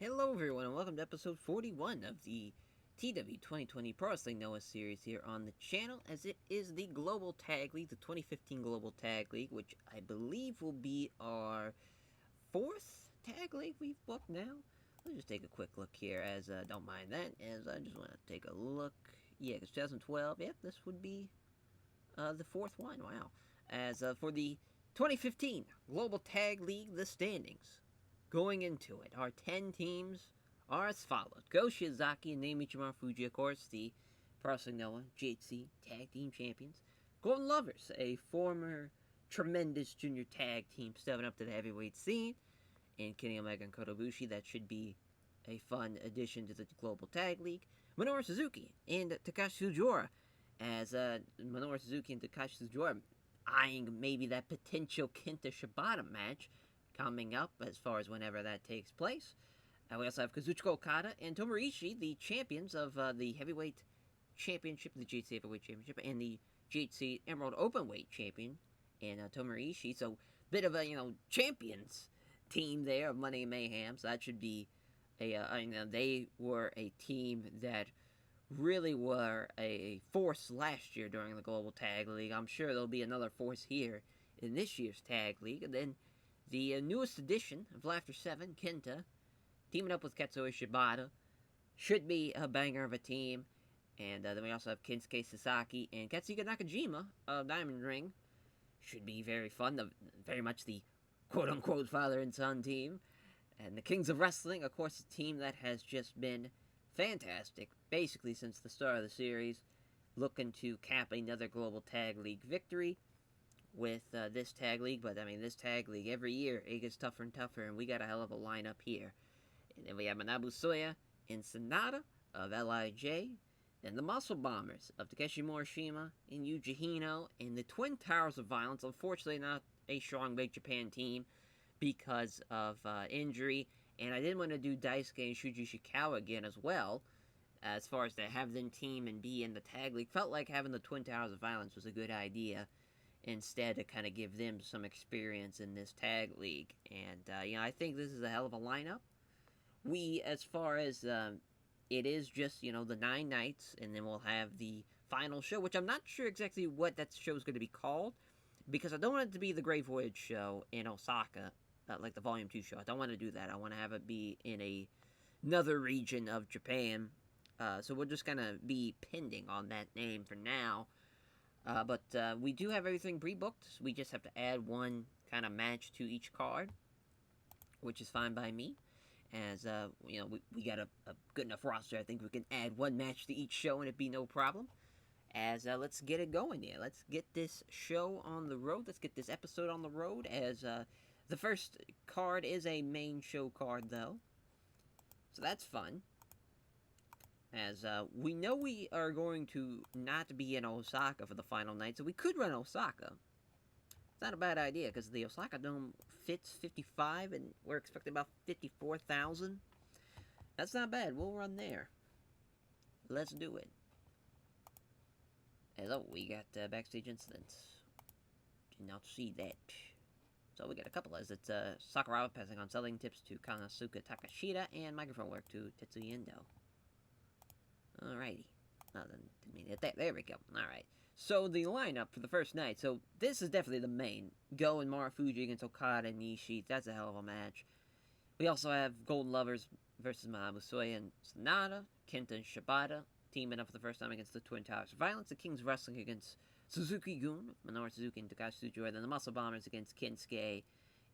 Hello, everyone, and welcome to episode 41 of the TEW 2020 Pro Wrestling Noah series here on the channel, as it is the Global Tag League, the 2015 Global Tag League, which I believe will be our fourth tag league we've booked now. Let's just take a quick look here, as don't mind that, as I just want to take a look. Yeah, because 2012, yep, this would be the fourth one, wow. As for the 2015 Global Tag League, the standings. Going into it, our 10 teams are as follows. Go Shiozaki and Naomichi Marufuji, of course, the Pro Wrestling Noah JHC Tag Team Champions. Golden Lovers, a former tremendous junior tag team stepping up to the heavyweight scene. And Kenny Omega and Kota Ibushi, that should be a fun addition to the Global Tag League. Minoru Suzuki and Takashi Sugiura, as Minoru Suzuki and Takashi Sugiura eyeing maybe that potential Kenta Shibata match coming up as far as whenever that takes place. We also have Kazuchika Okada and Tomohiro Ishii, the champions of the Heavyweight Championship, the GHC Heavyweight Championship, and the GHC Emerald Openweight Champion, and Tomohiro Ishii. So, bit of a, champions team there of Money and Mayhem. So that should be they were a team that really were a force last year during the Global Tag League. I'm sure there'll be another force here in this year's Tag League. And then the newest edition of Laughter 7, Kenta, teaming up with Katsuyori Shibata, should be a banger of a team. And then we also have Kensuke Sasaki and Katsuhiko Nakajima of Diamond Ring. Should be very fun, very much the quote-unquote father and son team. And the Kings of Wrestling, of course, a team that has just been fantastic, basically since the start of the series, looking to cap another Global Tag League victory with this tag league. But I mean, this tag league every year it gets tougher and tougher, and we got a hell of a lineup here. And then we have Manabu Soya and Sonata of LIJ, and the Muscle Bombers of Takeshi Morishima and Yuji Hino, and the Twin Towers of Violence. Unfortunately, not a strong Big Japan team because of injury, and I didn't want to do Daisuke and Shuji Shikawa again as well. As far as to have them team and be in the tag league, felt like having the Twin Towers of Violence was a good idea instead to kind of give them some experience in this tag league. And, I think this is a hell of a lineup. We, as far as it is just, the 9 nights, and then we'll have the final show, which I'm not sure exactly what that show is going to be called, because I don't want it to be the Great Voyage show in Osaka, like the Volume 2 show. I don't want to do that. I want to have it be in another region of Japan. So we're just going to be pending on that name for now. But we do have everything pre-booked. We just have to add one kind of match to each card, which is fine by me. As, we got a good enough roster. I think we can add one match to each show and it'd be no problem. As, let's get it going here. Let's get this show on the road. Let's get this episode on the road. As, the first card is a main show card, though. So that's fun. As, we know we are going to not be in Osaka for the final night, so we could run Osaka. It's not a bad idea, because the Osaka Dome fits 55, and we're expecting about 54,000. That's not bad. We'll run there. Let's do it. As we got Backstage Incident. Did not see that. So we got a couple as it's Sakurawa passing on selling tips to Konosuke Takashita and microphone work to Tetsuya Endo. Alrighty. Oh, didn't mean it. There we go. Alright. So the lineup for the first night. So this is definitely the main. Go and Marufuji against Okada and Ishii. That's a hell of a match. We also have Golden Lovers versus Manabu Soya and Sonata. Kenta and Shibata teaming up for the first time against the Twin Towers of Violence. The Kings of Wrestling against Suzuki-gun, Minoru Suzuki and Takashi Sugiura. Then the Muscle Bombers against Kensuke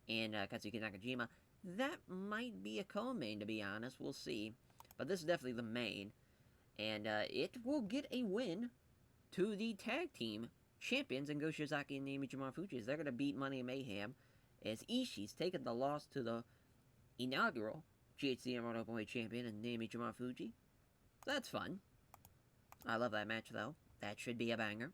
and Katsuhiko Nakajima. That might be a co-main, to be honest. We'll see. But this is definitely the main. And it will get a win to the tag team champions and Go Shiozaki and Naomichi Marufuji. They're going to beat Money and Mayhem as Ishii's taken the loss to the inaugural GHC Emerald Openweight champion and Naomichi Marufuji. That's fun. I love that match, though. That should be a banger.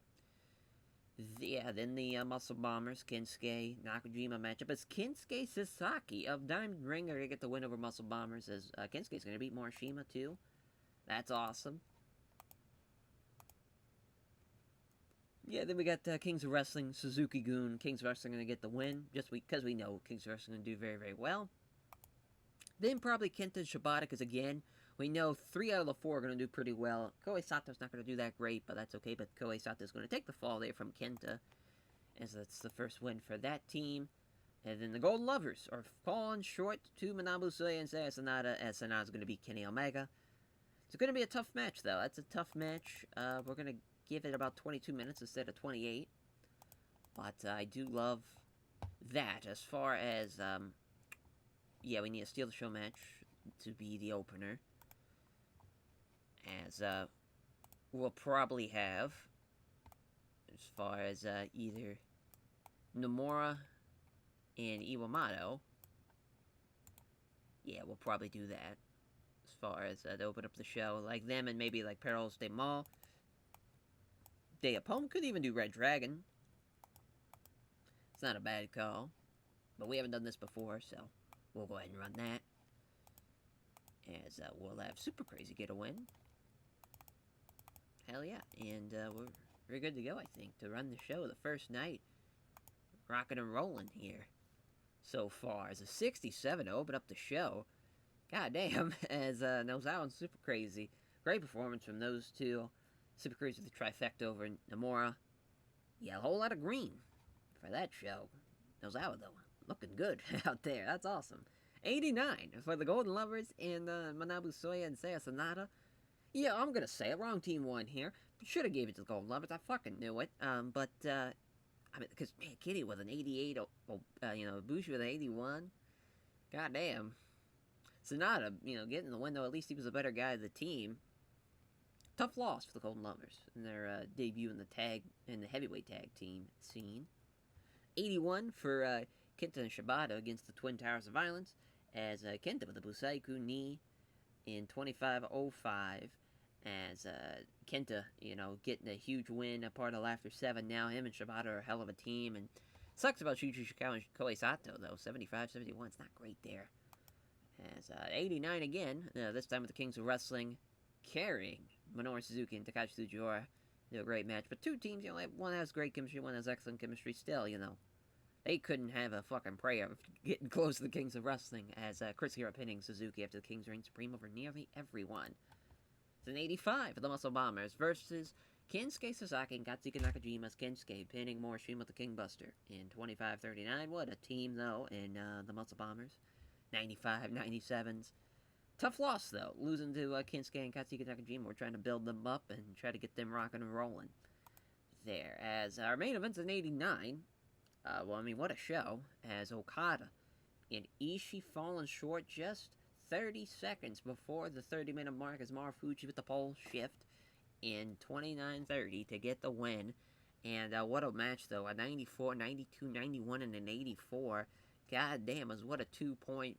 Then the Muscle Bombers, Kensuke, Nakajima matchup as Kensuke Sasaki of Diamond Ring are going to get the win over Muscle Bombers as Kensuke's going to beat Morishima, too. That's awesome. Yeah, then we got Kings of Wrestling, Suzuki-gun. Kings of Wrestling going to get the win, just because we know Kings of Wrestling going to do very, very well. Then probably Kenta and Shibata, because again, we know 3 out of the 4 are going to do pretty well. Koei Sato's not going to do that great, but that's okay. But Koei Sato's going to take the fall there from Kenta, as that's the first win for that team. And then the Golden Lovers are falling short to Manabu Soya and Saya Sanada, as Sanada's going to beat Kenny Omega. It's going to be a tough match, though. That's a tough match. We're going to give it about 22 minutes instead of 28. But I do love that. As far as, yeah, we need a Steal the Show match to be the opener. As, we'll probably have, as far as, either Nomura and Iwamato. Yeah, we'll probably do that. As far as, to open up the show. Like them and maybe, like, Perils de Mal. Deapom could even do Red Dragon. It's not a bad call. But we haven't done this before, so we'll go ahead and run that. As we'll have Super Crazy get a win. Hell yeah. And we're good to go, I think, to run the show the first night. Rocking and rolling here so far. As a 67 to open up the show. God damn. As Nozawa and Super Crazy. Great performance from those two. Super Crazy with the trifecta over Nomura. Yeah, a whole lot of green for that show. Nozawa, though, looking good out there. That's awesome. 89 for the Golden Lovers and Manabu Soya and Saya Sanada. Yeah, I'm gonna say it. Wrong team won here. Should have gave it to the Golden Lovers. I fucking knew it. I mean, because, man, Kitty with an 88, Bushi with an 81. God damn. Sanada, getting the win, though. At least he was a better guy of the team. Tough loss for the Golden Lovers in their debut in the heavyweight tag team scene. 81 for Kenta and Shibata against the Twin Towers of Violence, as Kenta with the Busaiku knee in 25:05, as Kenta, getting a huge win, a part of Laughter 7 now. Him and Shibata are a hell of a team, and sucks about Shuji Shikawa and Koei Sato, though. 75-71, it's not great there. As 89 again, this time with the Kings of Wrestling, carrying Minoru Suzuki and Takashi Tsujiura. A great match, but two teams, one has great chemistry, one has excellent chemistry. Still, they couldn't have a fucking prayer of getting close to the Kings of Wrestling, as Chris Hero pinning Suzuki after the Kings reign supreme over nearly everyone. It's an 85 for the Muscle Bombers versus Kensuke Sasaki and Katsuki Nakajima's Kensuke pinning Morishima with the King Buster in 25-39. What a team, though, in the Muscle Bombers. 95-97s. Tough loss, though, losing to Kensuke and Katsuki Nakajima. We're trying to build them up and try to get them rocking and rolling there. As our main event's in 89, what a show, as Okada and Ishii falling short just 30 seconds before the 30-minute mark, as Marufuji with the pole shift in 29:30 to get the win. And what a match, though. A 94, 92, 91, and an 84. God damn, what a 2 points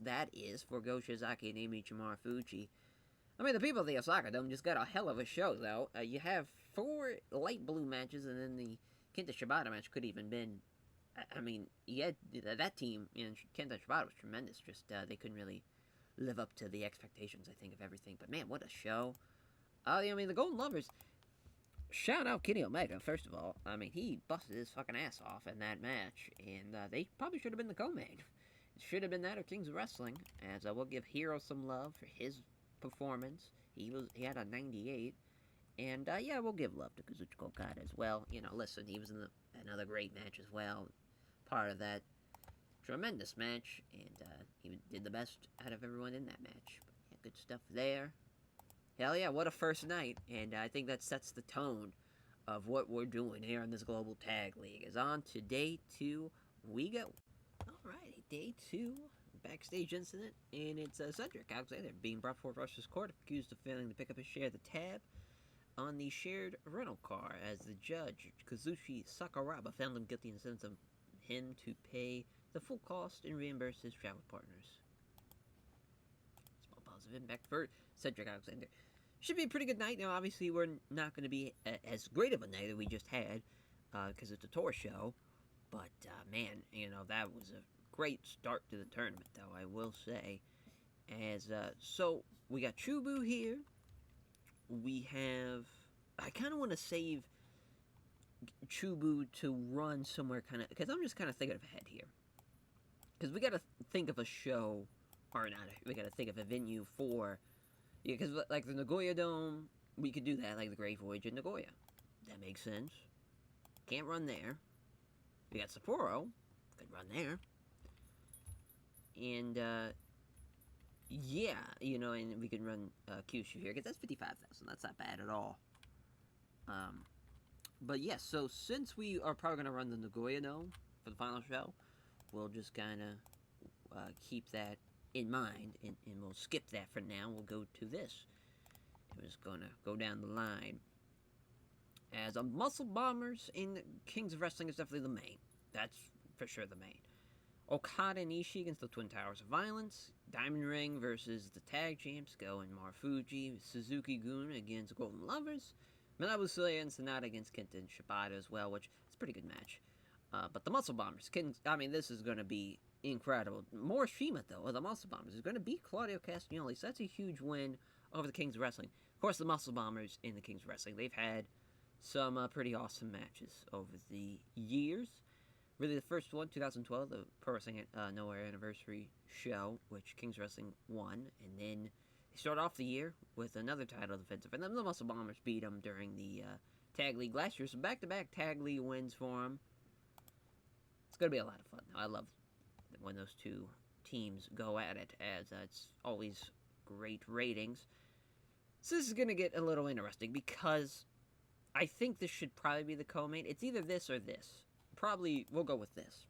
that is for Go Shiozaki and Amiichi Marufuji. I mean, the people of the Osaka Dome just got a hell of a show, though. You have 4 light blue matches, and then the Kenta Shibata match could even been... that team, Kenta Shibata was tremendous. Just, they couldn't really live up to the expectations, I think, of everything. But, man, what a show. The Golden Lovers... Shout out Kenny Omega, first of all. He busted his fucking ass off in that match, and they probably should have been the co-main. It should have been that or Kings of Wrestling, as we'll give Hero some love for his performance. He had a 98, and we'll give love to Kazuchika Okada as well. Listen, he was in another great match as well, part of that tremendous match, and he did the best out of everyone in that match. But, yeah, good stuff there. Hell yeah, what a first night, and I think that sets the tone of what we're doing here in this Global Tag League. As on to day 2 we go. Alrighty, day 2, Backstage Incident, and it's Cedric Alexander being brought before Rush's court, accused of failing to pick up his share of the tab on the shared rental car, as the judge, Kazushi Sakuraba, found him guilty and sentenced him to pay the full cost and reimburse his travel partners. Small positive impact for Cedric Alexander. Should be a pretty good night. Now, obviously, we're not going to be as great of a night as we just had, because it's a tour show. But, man, that was a great start to the tournament, though, I will say. So, we got Chubu here. We have... I kind of want to save Chubu to run somewhere kind of... Because I'm just kind of thinking ahead here. Because we got to think of a show or not, we gotta think of a venue for, yeah, because like the Nagoya Dome, we could do that, like the Great Voyage in Nagoya. That makes sense. Can't run there. We got Sapporo, could run there. And, yeah, you know, and we can run Kyushu here, because that's 55,000. That's not bad at all. But yes, so since we are probably going to run the Nagoya Dome for the final show, we'll just kind of keep that in mind, and we'll skip that for now. We'll go to this. We're just going to go down the line. As a Muscle Bombers in Kings of Wrestling is definitely the main. That's for sure the main. Okada and Ishii against the Twin Towers of Violence. Diamond Ring versus the Tag Champs, Go and Marufuji. Suzuki-gun against Golden Lovers. Manabu Soya and Sonata against Kenta and Shibata as well, which is a pretty good match. But the Muscle Bombers, this is going to be incredible. Morishima, though, of the Muscle Bombers, is going to beat Claudio Castagnoli, so that's a huge win over the Kings of Wrestling. Of course, the Muscle Bombers in the Kings of Wrestling, they've had some pretty awesome matches over the years. Really, the first one, 2012, the Pro Wrestling Nowhere Anniversary show, which Kings Wrestling won, and then they start off the year with another title defensive, and then the Muscle Bombers beat them during the Tag League last year, so back-to-back Tag League wins for them. It's going to be a lot of fun. I love when those two teams go at it, as it's always great ratings. So this is going to get a little interesting, because I think this should probably be the co-main. It's either this or this. Probably, we'll go with this.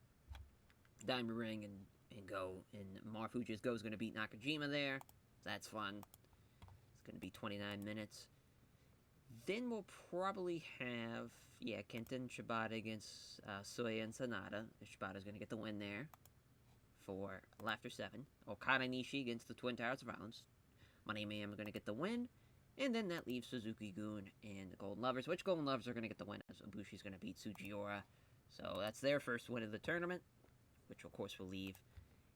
Diamond Ring and Go, and Marufuji's Go is going to beat Nakajima there. That's fun. It's going to be 29 minutes. Then we'll probably have, Kenta and Shibata against Soya and Sonata. Shibata's going to get the win there for Laughter 7. Okada and Ishii against the Twin Towers of Violence. Money Man are going to get the win. And then that leaves Suzuki-gun and the Golden Lovers, which Golden Lovers are going to get the win, as Ibushi's going to beat Sugiura. So that's their first win of the tournament, which of course will leave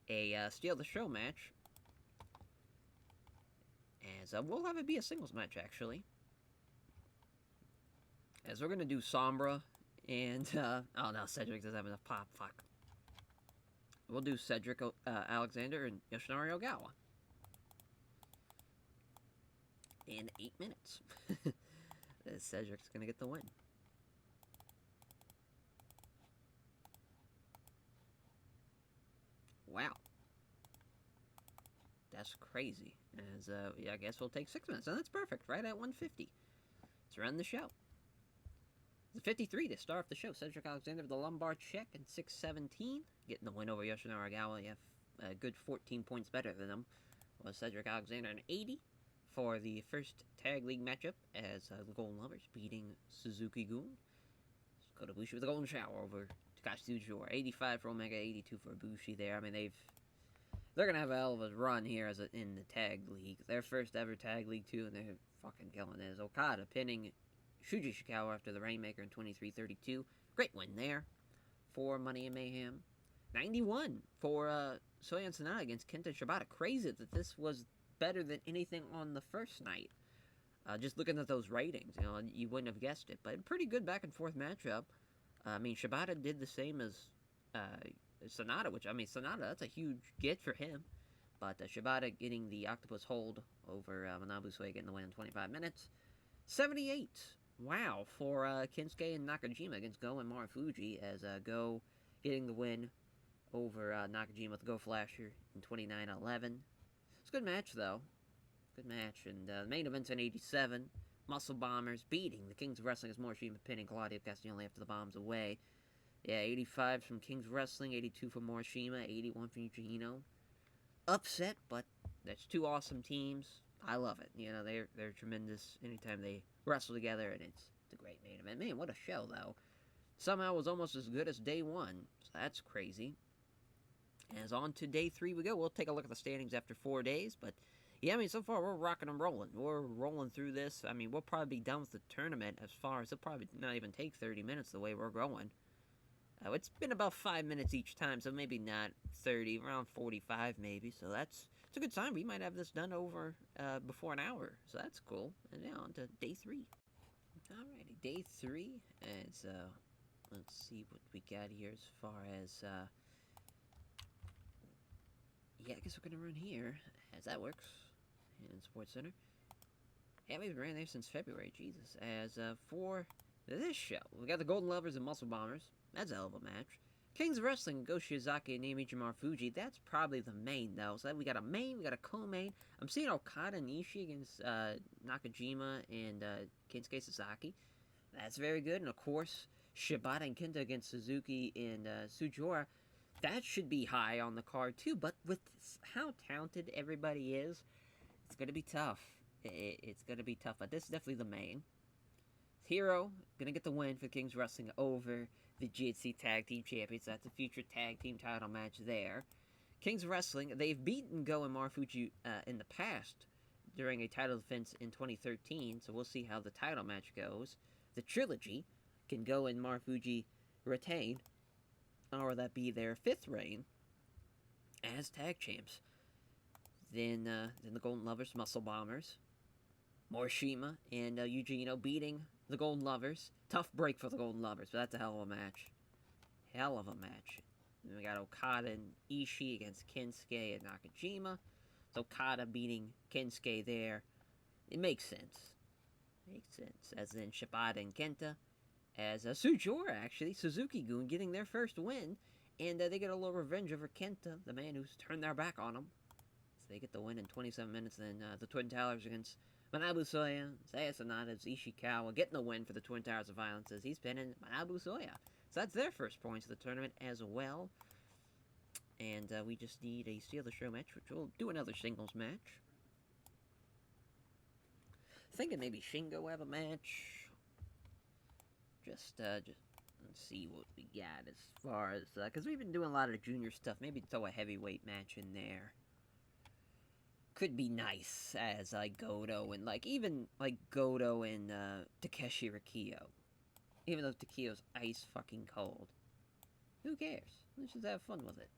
a Steal the Show match. As we'll have it be a singles match, actually. As we're going to do Sombra and, oh no, Cedric doesn't have enough pop, fuck. We'll do Cedric Alexander and Yoshinari Ogawa. In 8 minutes. Cedric's going to get the win. Wow. That's crazy. As, I guess we'll take 6 minutes. And that's perfect, right at 150. Let's run the show. It's 53 to start off the show. Cedric Alexander with the lumbar check in 6:17. Getting the win over Yoshinari Ogawa. You have a good 14 points better than him. Was Cedric Alexander in 80 for the first Tag League matchup, as the Golden Lovers beating Suzuki-gun. Kota Ibushi with the Golden Shower over Takashi Sugiura. 85 for Omega, 82 for Ibushi there. I mean, they're going to have a hell of a run here in the Tag League. Their first ever Tag League, too, and they're fucking killing it. Okada pinning Shuji Ishikawa after the Rainmaker in 23-32. Great win there for Money and Mayhem. 91 for Soya and Sonata against Kenta Shibata. Crazy that this was better than anything on the first night. Just looking at those ratings, you wouldn't have guessed it. But pretty good back and forth matchup. I mean, Shibata did the same as Sonata, which, I mean, Sonata, that's a huge get for him. But Shibata getting the Octopus hold over Manabu Soya, getting the win in 25 minutes. 78, wow, for Kinsuke and Nakajima against Go and Marufuji, as Go getting the win over Nakajima with the Go Flasher in 29-11. It's a good match, though. Good match. And the main event's in 87. Muscle Bombers beating the Kings of Wrestling as Morishima pinning Claudio Castagnoli after the bombs away. Yeah, 85 from Kings of Wrestling, 82 from Morishima, 81 from Yujihino. Upset, but that's two awesome teams. I love it. They're tremendous anytime they wrestle together, and it's a great main event. Man, what a show, though. Somehow it was almost as good as day one, so that's crazy. As on to day 3 we go. We'll take a look at the standings after 4 days, but yeah, I mean, so far we're rocking and rolling. We're rolling through this. I mean, we'll probably be done with the tournament as far as it'll probably not even take 30 minutes the way we're going. It's been about 5 minutes each time, so maybe not 30, around 45 maybe, so it's a good sign. We might have this done over before an hour, so that's cool. And now on to day 3. Alrighty, day 3, and let's see what we got here as far as yeah, I guess we're gonna run here, as that works, in Sports Center. Yeah, we've ran there since February, Jesus. As for this show, we got the Golden Lovers and Muscle Bombers. That's a hell of a match. Kings of Wrestling, Go Shiozaki and Naomichi Marufuji. That's probably the main, though. So we got a main, we got a co-main. I'm seeing Okada and Ishii against Nakajima and Kensuke Sasaki. That's very good. And of course, Shibata and Kenta against Suzuki and Sujiura. That should be high on the card, too. But with how talented everybody is, it's going to be tough. It's going to be tough. But this is definitely the main. Hero gonna get the win for Kings Wrestling over the GHC Tag Team Champions. That's a future tag team title match there. Kings Wrestling, they've beaten Go and Marufuji in the past during a title defense in 2013, so we'll see how the title match goes. The trilogy can Go and Marufuji retain, or that be their 5th reign as tag champs. Then the Golden Lovers, Muscle Bombers, Morishima and Eugenio beating the Golden Lovers. Tough break for the Golden Lovers, but that's a hell of a match. Hell of a match. And we got Okada and Ishii against Kensuke and Nakajima. So Okada beating Kensuke there. It makes sense. Makes sense. As in Shibata and Kenta. As Sujiura, actually, Suzuki-gun getting their first win. And they get a little revenge over Kenta, the man who's turned their back on them. So they get the win in 27 minutes. Then the Twin Towers against Manabu Soya, Saya Sanada's Ishikawa getting the win for the Twin Towers of Violence as he's pinning Manabu Soya. So that's their first points of the tournament as well. And we just need a Steal the Show match, which we'll do another singles match. Thinking maybe Shingo will have a match. Just let's see what we got as far as, because we've been doing a lot of junior stuff. Maybe throw a heavyweight match in there. Could be nice as Goto and even Goto and Takeshi Rikio. Even though Takio's ice fucking cold. Who cares? Let's just have fun with it.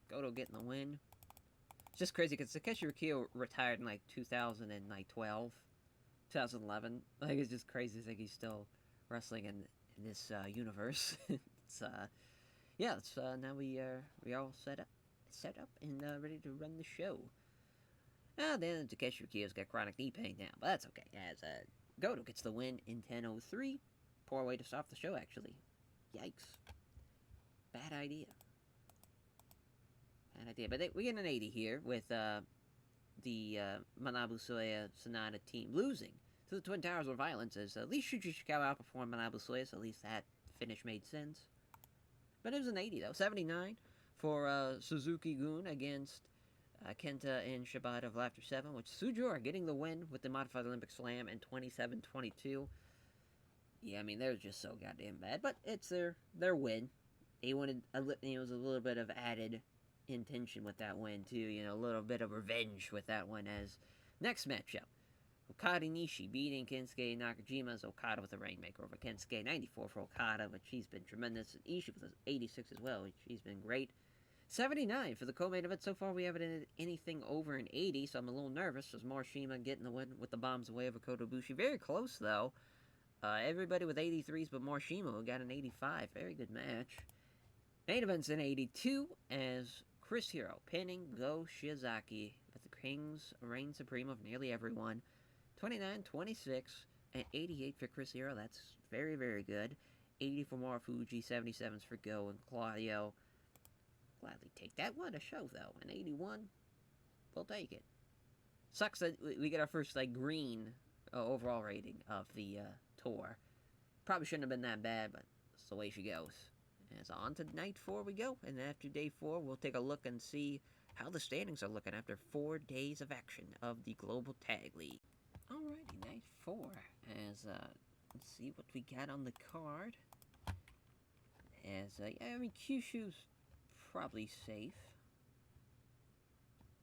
Goto getting the win. It's just crazy because Takeshi Rikio retired in 2012, 2011. It's just crazy to think he's still wrestling in this universe. It's yeah. It's now we all set up and ready to run the show. Then Takeshi Rikio's got chronic knee pain now, but that's okay. As Goto gets the win in 10:03. Poor way to stop the show, actually. Yikes. Bad idea. Bad idea. But we get an 80 here with the Manabu Soya Sonata team losing to the Twin Towers of Violence, as at least Shuji Ishikawa outperformed Manabu Soya, so at least that finish made sense. But it was an 80, though. 79 for Suzuki-gun against Kenta and Shibata of Laughter 7, with Sujiura getting the win with the Modified Olympic Slam in 27-22. Yeah, I mean, they're just so goddamn bad, but it's their win. They wanted, it was a little bit of added intention with that win, too, a little bit of revenge with that one. As next matchup, Okada Nishi beating Kensuke Nakajima's Okada with a Rainmaker over Kensuke. 94 for Okada, which he's been tremendous. Ishii with 86 as well, which he's been great. 79 for the co-main event. So far, we haven't had anything over an 80, so I'm a little nervous as Morishima getting the win with the bombs away over Kota Ibushi. Very close, though. Everybody with 83s but Morishima who got an 85. Very good match. Main event's an 82 as Chris Hero pinning Go Shiozaki with the Kings reign supreme of nearly everyone. 29-26 and 88 for Chris Hero. That's very, very good. 80 for Marufuji, 77s for Go and Claudio. Gladly take that one. A show, though. An 81, we'll take it. Sucks that we get our first, green overall rating of the tour. Probably shouldn't have been that bad, but it's the way she goes. As on to night 4 we go, and after day 4, we'll take a look and see how the standings are looking after 4 days of action of the Global Tag League. Alrighty, night 4, as, let's see what we got on the card. As, yeah, I mean, Kyushu's probably safe.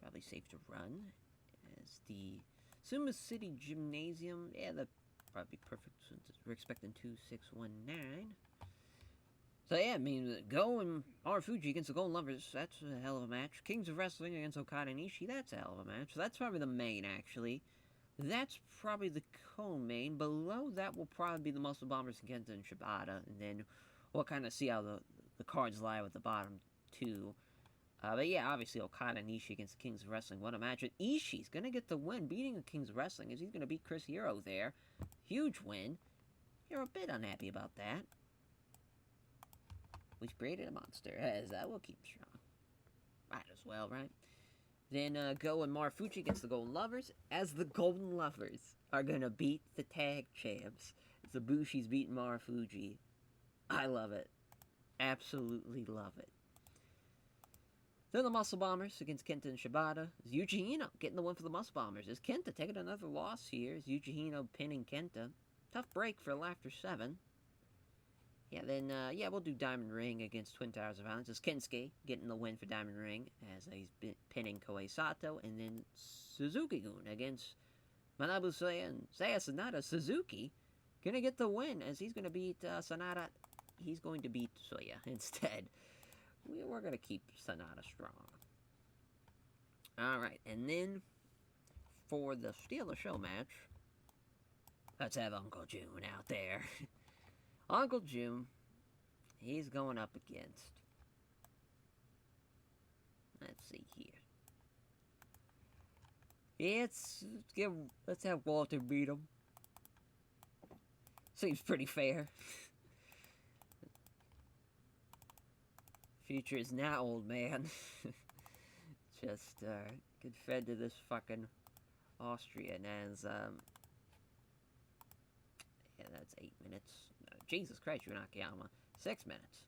Probably safe to run. As the Suma City Gymnasium, yeah, that'd probably be perfect since we're expecting 2619. So yeah, I mean, Go and Marufuji against the Golden Lovers, that's a hell of a match. Kings of Wrestling against Okada and Ishii, that's a hell of a match. So that's probably the main, actually. That's probably the co-main. Below that will probably be the Muscle Bombers and Kenta and Shibata, and then we'll kind of see how the cards lie with the bottom 2. But yeah, obviously Okada and Ishii against the Kings of Wrestling. What a match. And Ishii's going to get the win, beating the Kings of Wrestling, as he's going to beat Chris Hero there. Huge win. You're a bit unhappy about that. We've created a monster, as I will keep strong. Might as well, right? Then Go and Marufuji against the Golden Lovers, as the Golden Lovers are going to beat the tag champs. Ibushi's beating Marufuji. I love it. Absolutely love it. Then the Muscle Bombers against Kenta and Shibata. Yuji Hino getting the win for the Muscle Bombers. Is Kenta taking another loss here? Is Yuji Hino pinning Kenta? Tough break for Laughter 7. Yeah, then, we'll do Diamond Ring against Twin Towers of Violence. It's Kensuke getting the win for Diamond Ring as he's pinning Koei Sato. And then Suzuki-gun against Manabu Soya and Saya Sanada. Suzuki gonna get the win as he's gonna beat Sanada. He's going to beat Soya instead. We're gonna keep Sanada strong. Alright, and then for the Steal the Show match, let's have Uncle June out there. Uncle June, he's going up against, let's see here. Let's have Walter beat him. Seems pretty fair. Future is now old man. Just good fed to this fucking Austrian as yeah, that's 8 minutes. Jesus Christ, you're Nakayama. 6 minutes.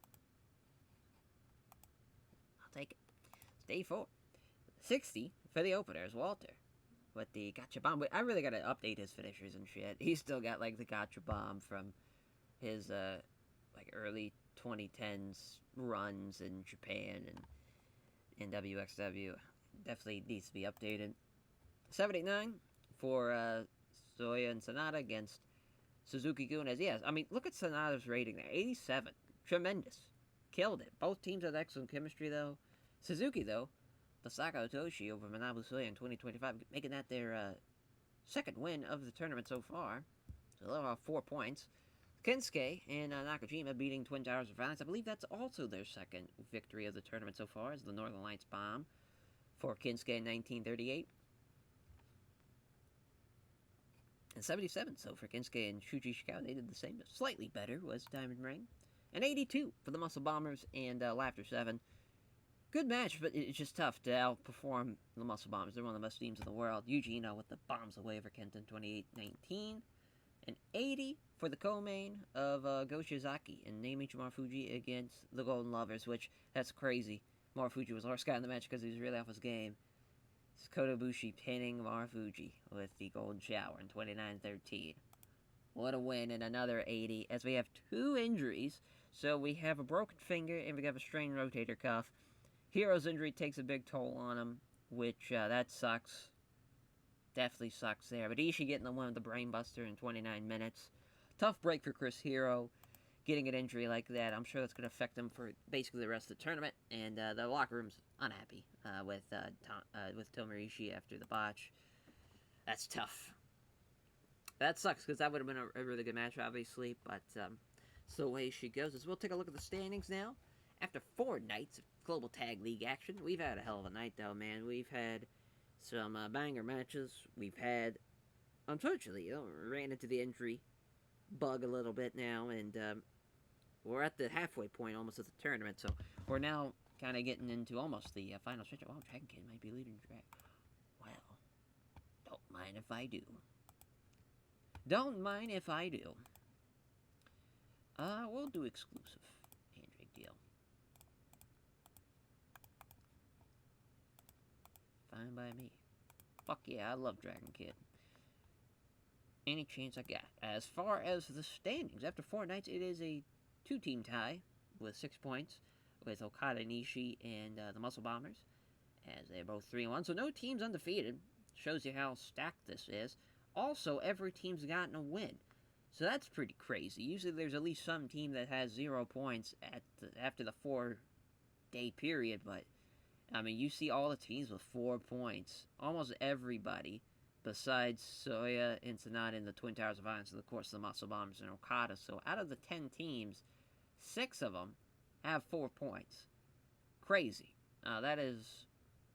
I'll take it. It's day 4. 60 for the openers, Walter. With the gotcha bomb. I really gotta update his finishers and shit. He's still got like the gotcha bomb from his like early 2010s runs in Japan and in WXW. Definitely needs to be updated. 789 for Soya and Sanada against Suzuki-gun. Yes, I mean, look at Sanada's rating there. 87. Tremendous. Killed it. Both teams have excellent chemistry, though. Suzuki, though, the Saka Otoshi over Manabu Soya in 2025, making that their second win of the tournament so far. So they'll have 4 points. Kensuke and Nakajima beating Twin Towers of Violence. I believe that's also their second victory of the tournament so far, as the Northern Lights bomb for Kensuke in 1938. And 77, so for Kensuke and Shuji Ishikawa, they did the same. Slightly better was Diamond Ring. And 82 for the Muscle Bombers and Laughter 7. Good match, but it's just tough to outperform the Muscle Bombers. They're one of the best teams in the world. Yuji Ino with the bombs away over Kenta in 28-19. And 80 for the co-main of Go Shiozaki and Neimichi Marufuji against the Golden Lovers, which, that's crazy. Marufuji was the worst guy in the match because he was really off his game. It's Kota Ibushi pinning Marufuji with the Golden Shower in 29-13. What a win, and another 80, as we have 2 injuries. So we have a broken finger, and we have a strained rotator cuff. Hero's injury takes a big toll on him, which, that sucks. Definitely sucks there. But Ishii getting the win with the Brainbuster in 29 minutes. Tough break for Chris Hero. Getting an injury like that, I'm sure that's going to affect him for basically the rest of the tournament. And the locker room's unhappy with Tomohiro Ishii after the botch. That's tough. That sucks, because that would have been a really good match, obviously. But it's the way she goes. As we'll take a look at the standings now. After 4 nights of Global Tag League action, we've had a hell of a night, though, man. We've had some banger matches. We've had, unfortunately, ran into the injury bug a little bit now, and we're at the halfway point almost of the tournament, so we're now kind of getting into almost the final stretch. Oh, Dragon Kid might be leading track. Well, don't mind if I do. Don't mind if I do. We'll do exclusive handshake deal. Fine by me. Fuck yeah, I love Dragon Kid. Any chance I got. As far as the standings, after 4 nights, it is a 2-team tie with 6 points with Okada and Ishii and the Muscle Bombers, as they're both 3-1. So no team's undefeated. Shows you how stacked this is. Also, every team's gotten a win. So that's pretty crazy. Usually there's at least some team that has 0 points after the 4-day period, but I mean, you see all the teams with 4 points. Almost everybody, besides Soya and Sanada and the Twin Towers of Violence, and of course the Muscle Bombers and Okada. So out of the 10 teams, 6 of them have 4 points. Crazy. That is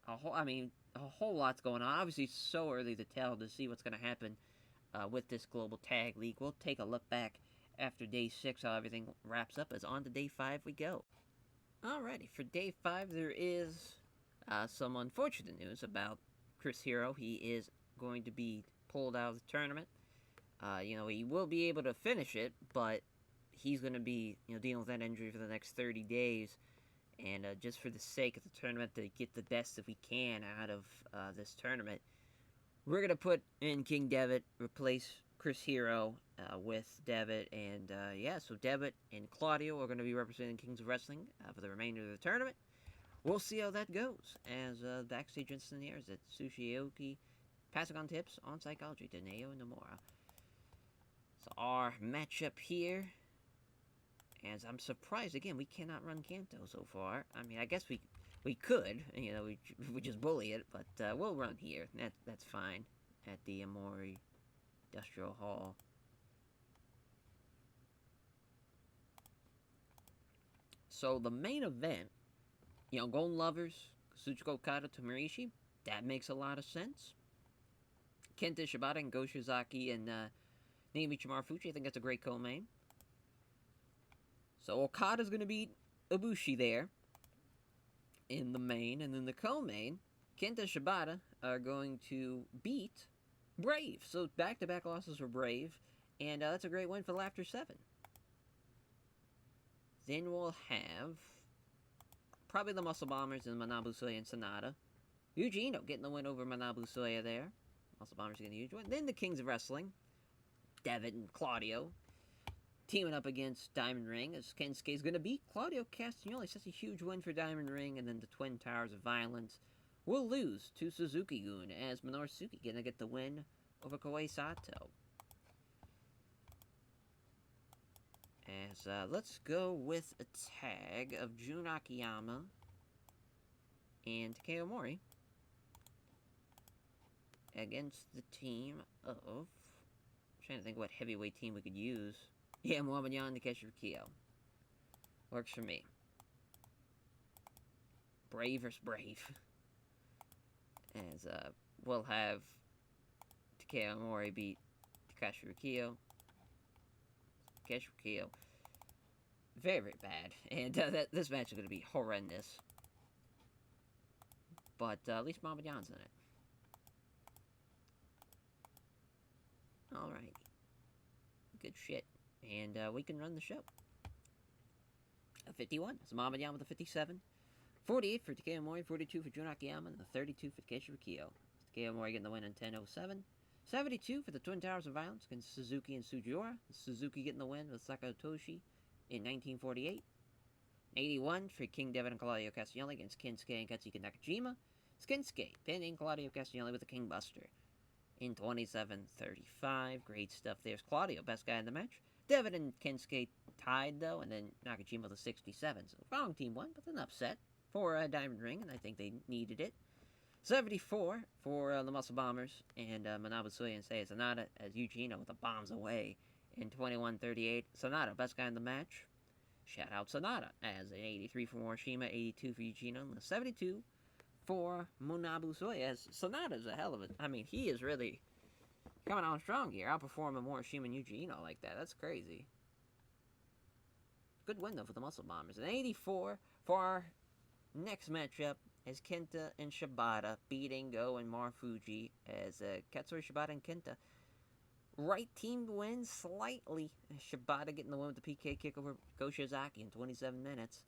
a whole lot's going on. Obviously, it's so early to tell to see what's going to happen with this global tag league. We'll take a look back after day 6, how everything wraps up. As on to day 5 we go. Alrighty, for day 5, there is some unfortunate news about Chris Hero. He is going to be pulled out of the tournament. He will be able to finish it, but he's going to be, dealing with that injury for the next 30 days. And just for the sake of the tournament, to get the best that we can out of this tournament, we're going to put in King Devitt, replace Chris Hero with Devitt. And so Devitt and Claudio are going to be representing Kings of Wrestling for the remainder of the tournament. We'll see how that goes as Backstage Incident airs at Sushi Aoki, passing on tips on psychology to Neo and Nomura. So our matchup here, as I'm surprised, again, we cannot run Kanto so far. I mean, I guess we could, we just bully it, but we'll run here. That's fine at the Amori Industrial Hall. So the main event, Golden Lovers, Kazuchika Okada, Tomirishi, that makes a lot of sense. Kenta Shibata and Go Shiozaki and Naomichi Marufuji, I think that's a great co-main. So Okada's going to beat Ibushi there in the main, and then the co-main, Kenta Shibata are going to beat Brave. So back-to-back losses for Brave, and that's a great win for Laughter 7. Then we'll have probably the Muscle Bombers and Manabu Soya and Sonata. Yuji Ino getting the win over Manabu Soya there. Muscle Bombers getting a huge win. Then the Kings of Wrestling, Devitt and Claudio, teaming up against Diamond Ring, as Kensuke's going to beat Claudio Castagnoli. Such a huge win for Diamond Ring. And then the Twin Towers of Violence will lose to Suzuki-gun, as Minoru Suzuki going to get the win over Koei Sato. As let's go with a tag of Jun Akiyama and Takeo Mori against the team of... I'm trying to think what heavyweight team we could use. Yeah, Muhammad Yan and Takeshi Rikio. Works for me. Brave versus Brave. As we'll have Takeo Mori beat Takeshi Rikio. Takeshi Rikio. Very, very bad. And this match is going to be horrendous. But at least Muhammad Yan's in it. Alright. Good shit. And we can run the show. 51. It's Muhammad Yan with a 57. 48 for Takeo Mori, 42 for Jun Akiyama, and the 32 for Takeshi Rikio. Takeo Mori getting the win in 10:07. 72 for the Twin Towers of Violence against Suzuki and Sugiura. Suzuki getting the win with Sakato Toshi in 1948. 81 for King Devitt and Claudio Castagnoli against Kensuke and Katsuki Nakajima. Kensuke pinning Claudio Castagnoli with a King Buster in 27:35. Great stuff. There's Claudio, best guy in the match. Devitt and Kensuke tied, though, and then Nakajima with a 67. So wrong team won, but an upset for Diamond Ring, and I think they needed it. 74 for the Muscle Bombers and Manabu Soya and Seiya Sanada, as Yuji Ino with the bombs away in 21:38. Sanada, best guy in the match. Shout out Sanada, as an 83 for Morishima, 82 for Yuji Ino, and a 72 for Manabu Soya, as Sanada's a hell of it. I mean, he is really coming on strong here, outperforming Morishima and Yuji Ino like that. That's crazy. Good win, though, for the Muscle Bombers. And 84 for our next matchup as Kenta and Shibata beating Go and Marufuji, as Katsuri Shibata and Kenta. Right team wins slightly. Shibata getting the win with the PK kick over Go Shiozaki in 27 minutes.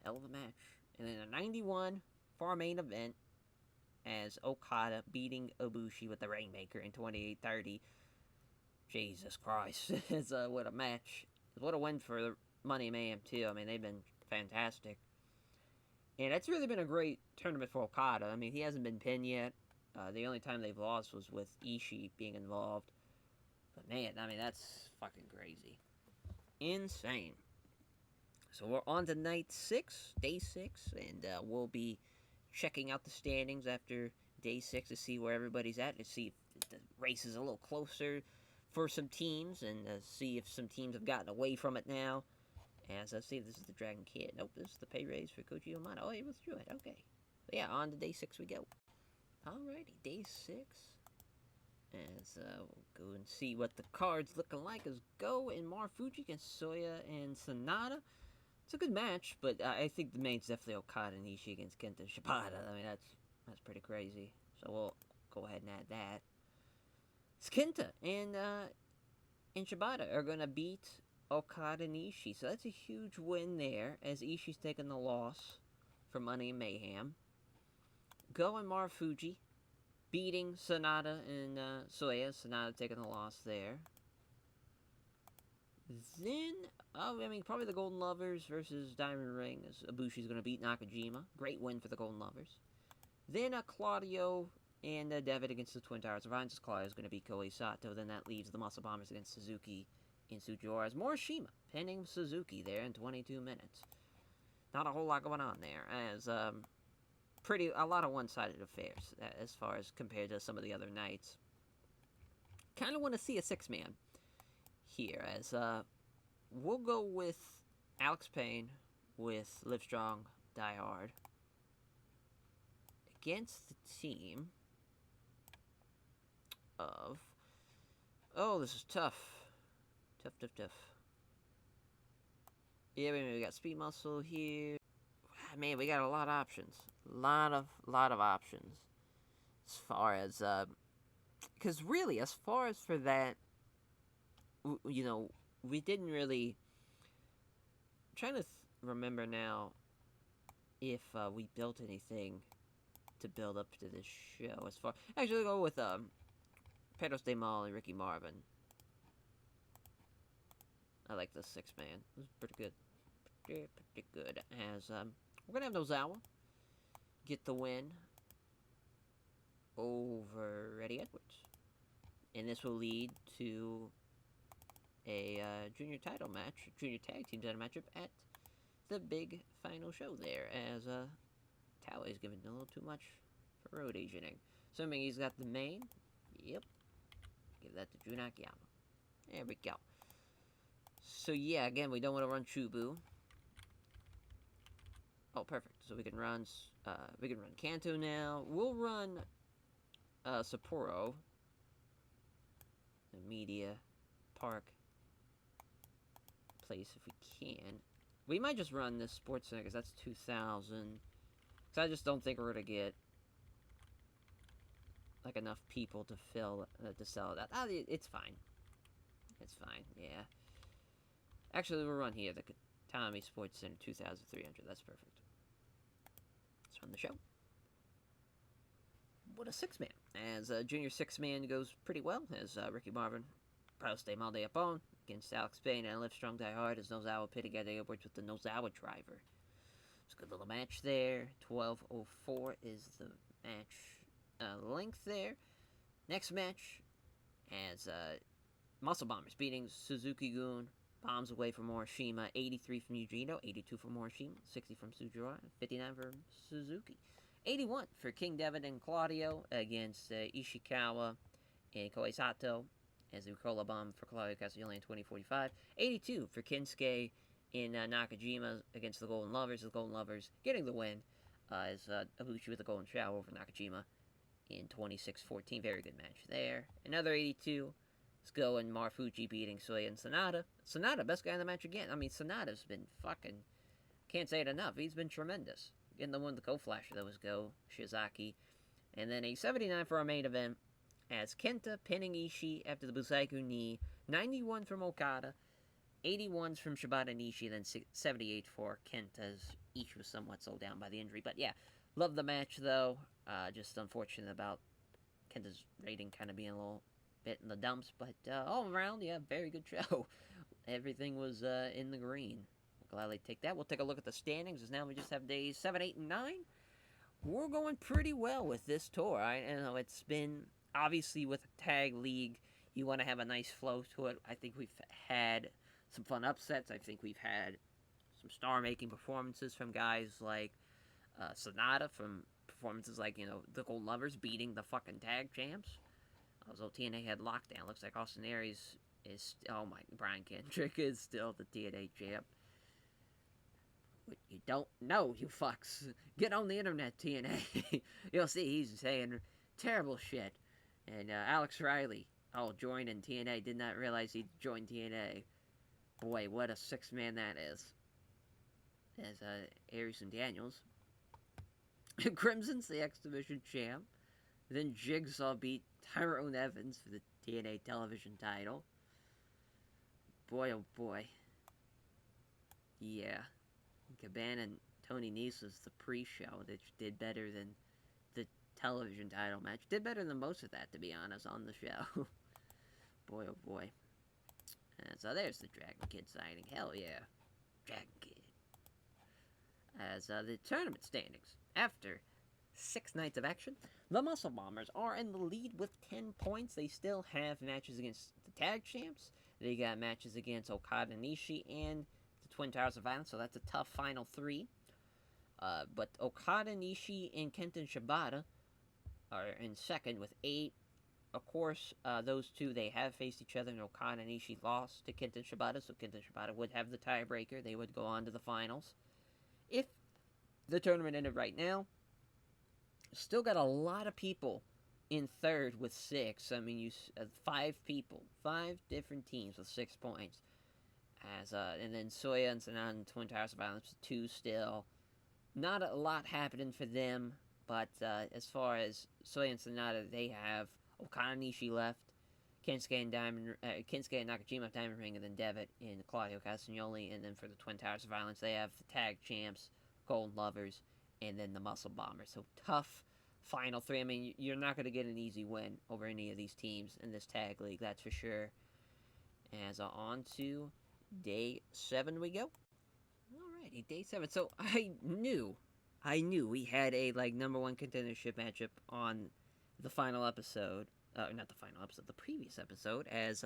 Hell of a match. And then a 91 for our main event, as Okada beating Ibushi with the Rainmaker in 28:30. Jesus Christ. It's what a match. What a win for the Money Mayhem, too. I mean, they've been fantastic. And it's really been a great tournament for Okada. I mean, he hasn't been pinned yet. The only time they've lost was with Ishii being involved. But man, I mean, that's fucking crazy. Insane. So we're on to night 6, day 6, and we'll be checking out the standings after day 6 to see where everybody's at, to see if the race is a little closer for some teams, and see if some teams have gotten away from it now. As I see, this is the Dragon Kid. Nope, this is the pay raise for Koji Yamada. Oh, he withdrew it. Okay. But yeah, on to day 6 we go. Alrighty, day 6. As we'll go and see what the card's looking like. As Go and Marufuji against Soya and Sanada. It's a good match, but I think the main's definitely Okada and Ishii against Kenta and Shibata. I mean, that's pretty crazy. So we'll go ahead and add that. It's Kenta and Shibata are going to beat Okada and Ishii. So that's a huge win there, as Ishii's taking the loss for Money and Mayhem. Go and Marufuji beating Sanada and Soya. Sanada taking the loss there. Then, probably the Golden Lovers versus Diamond Ring, as Ibushi's going to beat Nakajima. Great win for the Golden Lovers. Then Claudio and Devitt against the Twin Towers. Ryan's Claudio's going to beat Koei Sato. Then that leaves the Muscle Bombers against Suzuki and Sujiwara. Morishima pinning Suzuki there in 22 minutes. Not a whole lot going on there, as a lot of one-sided affairs as far as compared to some of the other nights. Kind of want to see a 6-man here, as we'll go with Alex Payne with Livestrong, Die Hard against the team of... Oh, this is tough. Tough. Yeah, we got Speed Muscle here. Man, we got a lot of options. Lot of options. As far as, because really, as far as for that, you know, we didn't really... I'm trying to remember now if we built anything to build up to this show. As far... Actually, go with Pedro Mal and Ricky Marvin. I like this 6-man. This is pretty good. Pretty good. As we're going to have Nozawa get the win over Eddie Edwards. And this will lead to a junior title match, junior tag team title matchup at the big final show there, as Taue's giving a little too much for road aging. Assuming he's got the main. Yep. Give that to Jun Akiyama. There we go. So yeah, again, we don't want to run Chubu. Oh, perfect. So we can run Kanto now. We'll run Sapporo, the media park place if we can. We might just run this Sports Center because that's 2,000. Because I just don't think we're gonna get like enough people to sell that. It's fine. It's fine. Yeah. Actually, we'll run here the Tommy Sports Center 2,300. That's perfect. Let's run the show. What a 6-man. As junior 6-man goes pretty well, as Ricky Marvin, Proud Stay Mal de Japón against Alex Payne and Livestrong Die Hard, as Nozawa pitting at the airports with the Nozawa driver. It's a good little match there. 12:04 is the match length there. Next match, as Muscle Bombers beating Suzuki-gun. Bombs away from Morishima. 83 from Yujiro, 82 from Morishima, 60 from Sujiwara, 59 from Suzuki. 81 for King Devitt and Claudio against Ishikawa and Koei Sato, as the Ricola Bomb for Claudio Castagnoli in 2045. 82 for Kinsuke and Nakajima against the Golden Lovers. The Golden Lovers getting the win, as Ibushi with the Golden Shower over Nakajima in 26-14. Very good match there. Another 82. Let's go and Marufuji beating Soya and Sanada. Sanada, best guy in the match again. I mean, Sanada's been fucking... Can't say it enough. He's been tremendous. Getting the one with the Go-Flasher, that was Go Shizaki. And then a 79 for our main event, as Kenta pinning Ishii after the Busaiku knee. 91 from Okada. 81s from Shibata and Ishii. Then 78 for Kenta's. Ishii was somewhat slowed down by the injury. But yeah, love the match, though. Just unfortunate about Kenta's rating kind of being a little bit in the dumps, but all around, yeah, very good show. Everything was in the green. We'll gladly take that. We'll take a look at the standings, as now we just have days 7, 8, and 9. We're going pretty well with this tour. I know it's been, obviously, with a tag league, you want to have a nice flow to it. I think we've had some fun upsets. I think we've had some star-making performances from guys like Sanada, from performances like, the Gold Lovers beating the fucking tag champs. Although TNA had lockdown, looks like Austin Aries is... Brian Kendrick is still the TNA champ. What you don't know, you fucks. Get on the internet, TNA. You'll see he's saying terrible shit. And Alex Riley, joined in TNA. Did not realize he'd joined TNA. Boy, what a six-man that is. As Aries and Daniels. Crimson's the X Division champ. Then Jigsaw beat Tyrone Evans for the TNA television title. Boy, oh boy. Yeah. Cabana and Tony Nese was the pre-show that did better than the television title match. Did better than most of that, to be honest, on the show. Boy, oh boy. And so there's the Dragon Kid signing. Hell yeah. Dragon Kid. As the tournament standings. After 6 nights of action, the Muscle Bombers are in the lead with 10 points. They still have matches against the tag champs. They got matches against Okada and Ishii and the Twin Towers of Violence, so that's a tough final 3. But Okada, Ishii, and Kenta and Shibata are in second with 8. Of course, those two, they have faced each other, and Okada and Ishii lost to Kenta and Shibata, so Kenta and Shibata would have the tiebreaker. They would go on to the finals. If the tournament ended right now, still got a lot of people in third with 6. I mean, 5 people, 5 different teams with 6 points. And then Soya and Sanada and Twin Towers of Violence with 2 still. Not a lot happening for them, but as far as Soya and Sanada, they have Okada and Ishii left, Kensuke and Nakajima of Diamond Ring, and then Devitt and Claudio Castagnoli. And then for the Twin Towers of Violence, they have the tag champs, Golden Lovers, and then the Muscle Bombers. So tough final 3. I mean, you're not going to get an easy win over any of these teams in this tag league, that's for sure. As on to day 7 we go. Alrighty, day 7. So I knew we had a number 1 contendership matchup on the final episode. Not the final episode, the previous episode, as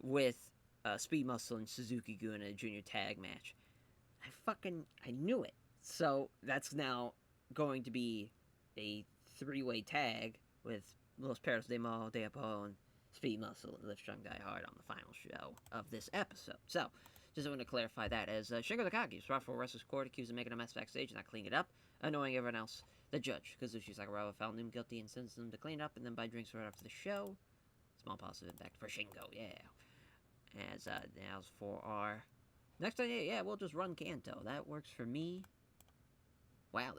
with Speed Muscle and Suzuki Gun in a junior tag match. I knew it. So that's now going to be a 3-way tag with Los Perros de Mo, De Apone, Speed Muscle, and Livestrong Die Hard on the final show of this episode. So, just want to clarify that, as Shingo Takagi was brought for Wrestler's Court, accused of making a mess backstage and not cleaning it up, annoying everyone else. The judge, Kazushi Sakuraba, found him guilty and sentenced him to clean up and then buy drinks right after the show. Small positive impact for Shingo, yeah. As now for our next idea, yeah, we'll just run Kanto. That works for me. Wow,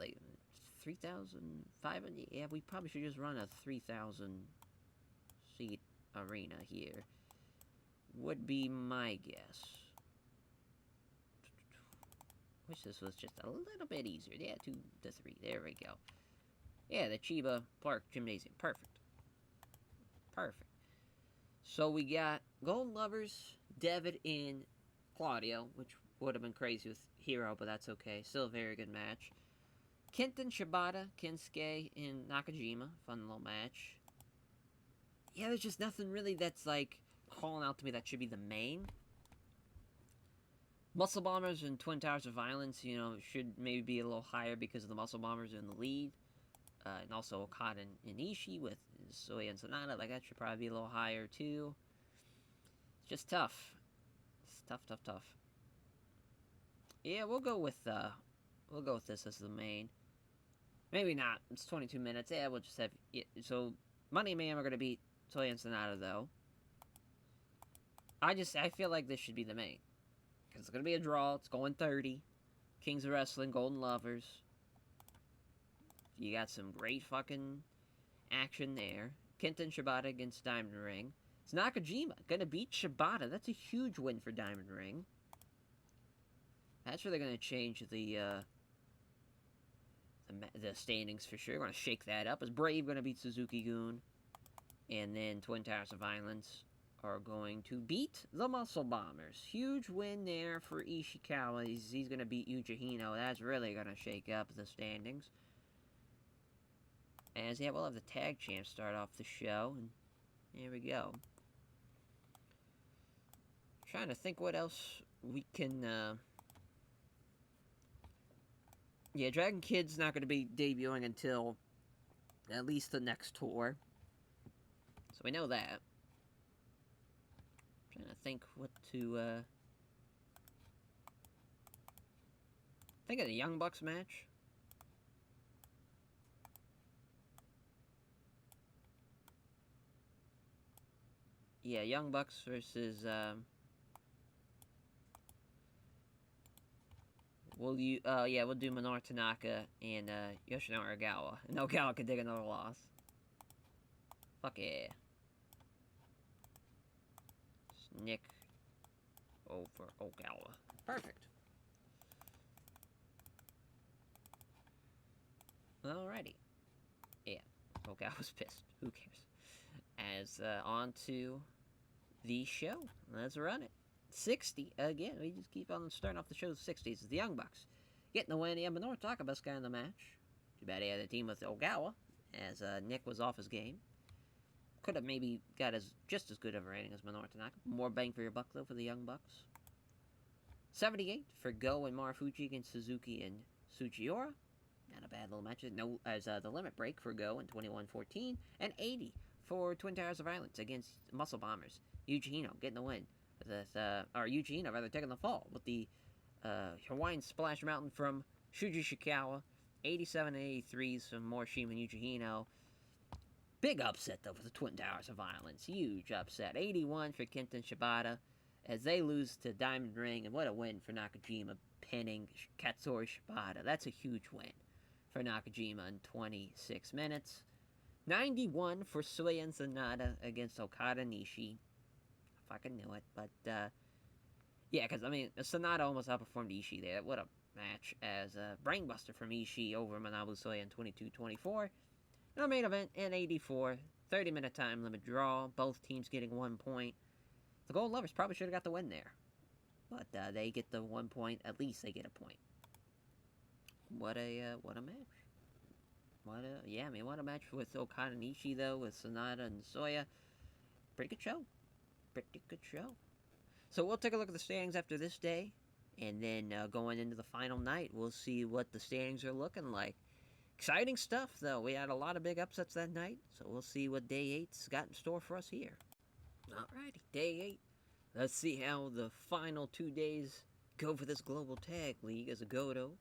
3,500. Yeah, we probably should just run a 3,000 seat arena here. Would be my guess. Wish this was just a little bit easier. Yeah, 2 to 3. There we go. Yeah, the Chiba Park Gymnasium. Perfect. So we got Golden Lovers, Devitt, and Claudio, which would have been crazy with Hero, but that's okay. Still a very good match. Kenta, Shibata, Kensuke, and Nakajima. Fun little match. Yeah, there's just nothing really that's calling out to me that should be the main. Muscle Bombers and Twin Towers of Violence, should maybe be a little higher because of the Muscle Bombers in the lead. And also Okada and Ishii with Soya and Sanada. That should probably be a little higher too. It's just tough. It's tough. Yeah, we'll go with this as the main. Maybe not. It's 22 minutes. Yeah, we'll just have... Yeah, so, Money and Mayhem are going to beat Soya and Sanada, though. I feel like this should be the main. Because it's going to be a draw. It's going 30. Kings of Wrestling, Golden Lovers. You got some great fucking action there. Kenta and Shibata against Diamond Ring. It's Nakajima going to beat Shibata. That's a huge win for Diamond Ring. That's really going to change the standings for sure. We're going to shake that up. As Brave going to beat Suzuki Gun. And then Twin Towers of Violence are going to beat the Muscle Bombers. Huge win there for Ishikawa. He's going to beat Yuji Hino. That's really going to shake up the standings. As, yeah, we'll have the tag champs start off the show. And here we go. Trying to think what else we can... Yeah, Dragon Kid's not going to be debuting until at least the next tour. So we know that. Trying to think what to Think of the Young Bucks match. Yeah, Young Bucks versus we'll do Minoru Tanaka and Yoshinori Ogawa. And Ogawa can take another loss. Fuck yeah. Nick over Ogawa. Perfect. Alrighty. Yeah. Ogawa's pissed. Who cares? As on to the show. Let's run it. 60 again. We just keep on starting off the show with 60s. It's the Young Bucks getting the win. Yeah, Minoru Tanaka, best guy in the match. Too bad he had a team with Ogawa, as Nick was off his game. Could have maybe got just as good of a rating as Minoru Tanaka. More bang for your buck, though, for the Young Bucks. 78 for Go and Marufuji against Suzuki and Sugiura. Not a bad little match. No, as the limit break for Go in 21-14. And 80 for Twin Towers of Violence against Muscle Bombers. Yuji Hino getting the win. Or Yuji Hino, rather, taking the fall with the Hawaiian Splash Mountain from Shuji Shikawa. 87 and 83s from Morishima and Yuji Hino. Big upset, though, for the Twin Towers of Violence. Huge upset. 81 for Kenta and Shibata as they lose to Diamond Ring. And what a win for Nakajima, pinning Katsuri Shibata. That's a huge win for Nakajima in 26 minutes. 91 for Soya and Sanada against Okada and Ishii. I fucking knew it, but yeah, because I mean, Sanada almost outperformed Ishii there. What a match! As Brainbuster from Ishii over Manabu Soya in 22-24. Our main event in 84, 30-minute time limit draw. Both teams getting 1 point. The Gold Lovers probably should have got the win there, but they get the 1 point. At least they get a point. What a match! What a match with Okada and Ishii though, with Sanada and Soya. Pretty good show. So we'll take a look at the standings after this day, and then going into the final night, we'll see what the standings are looking like. Exciting stuff, though. We had a lot of big upsets that night, so we'll see what Day 8's got in store for us here. Alrighty, Day 8. Let's see how the final 2 days go for this Global Tag League as a Goto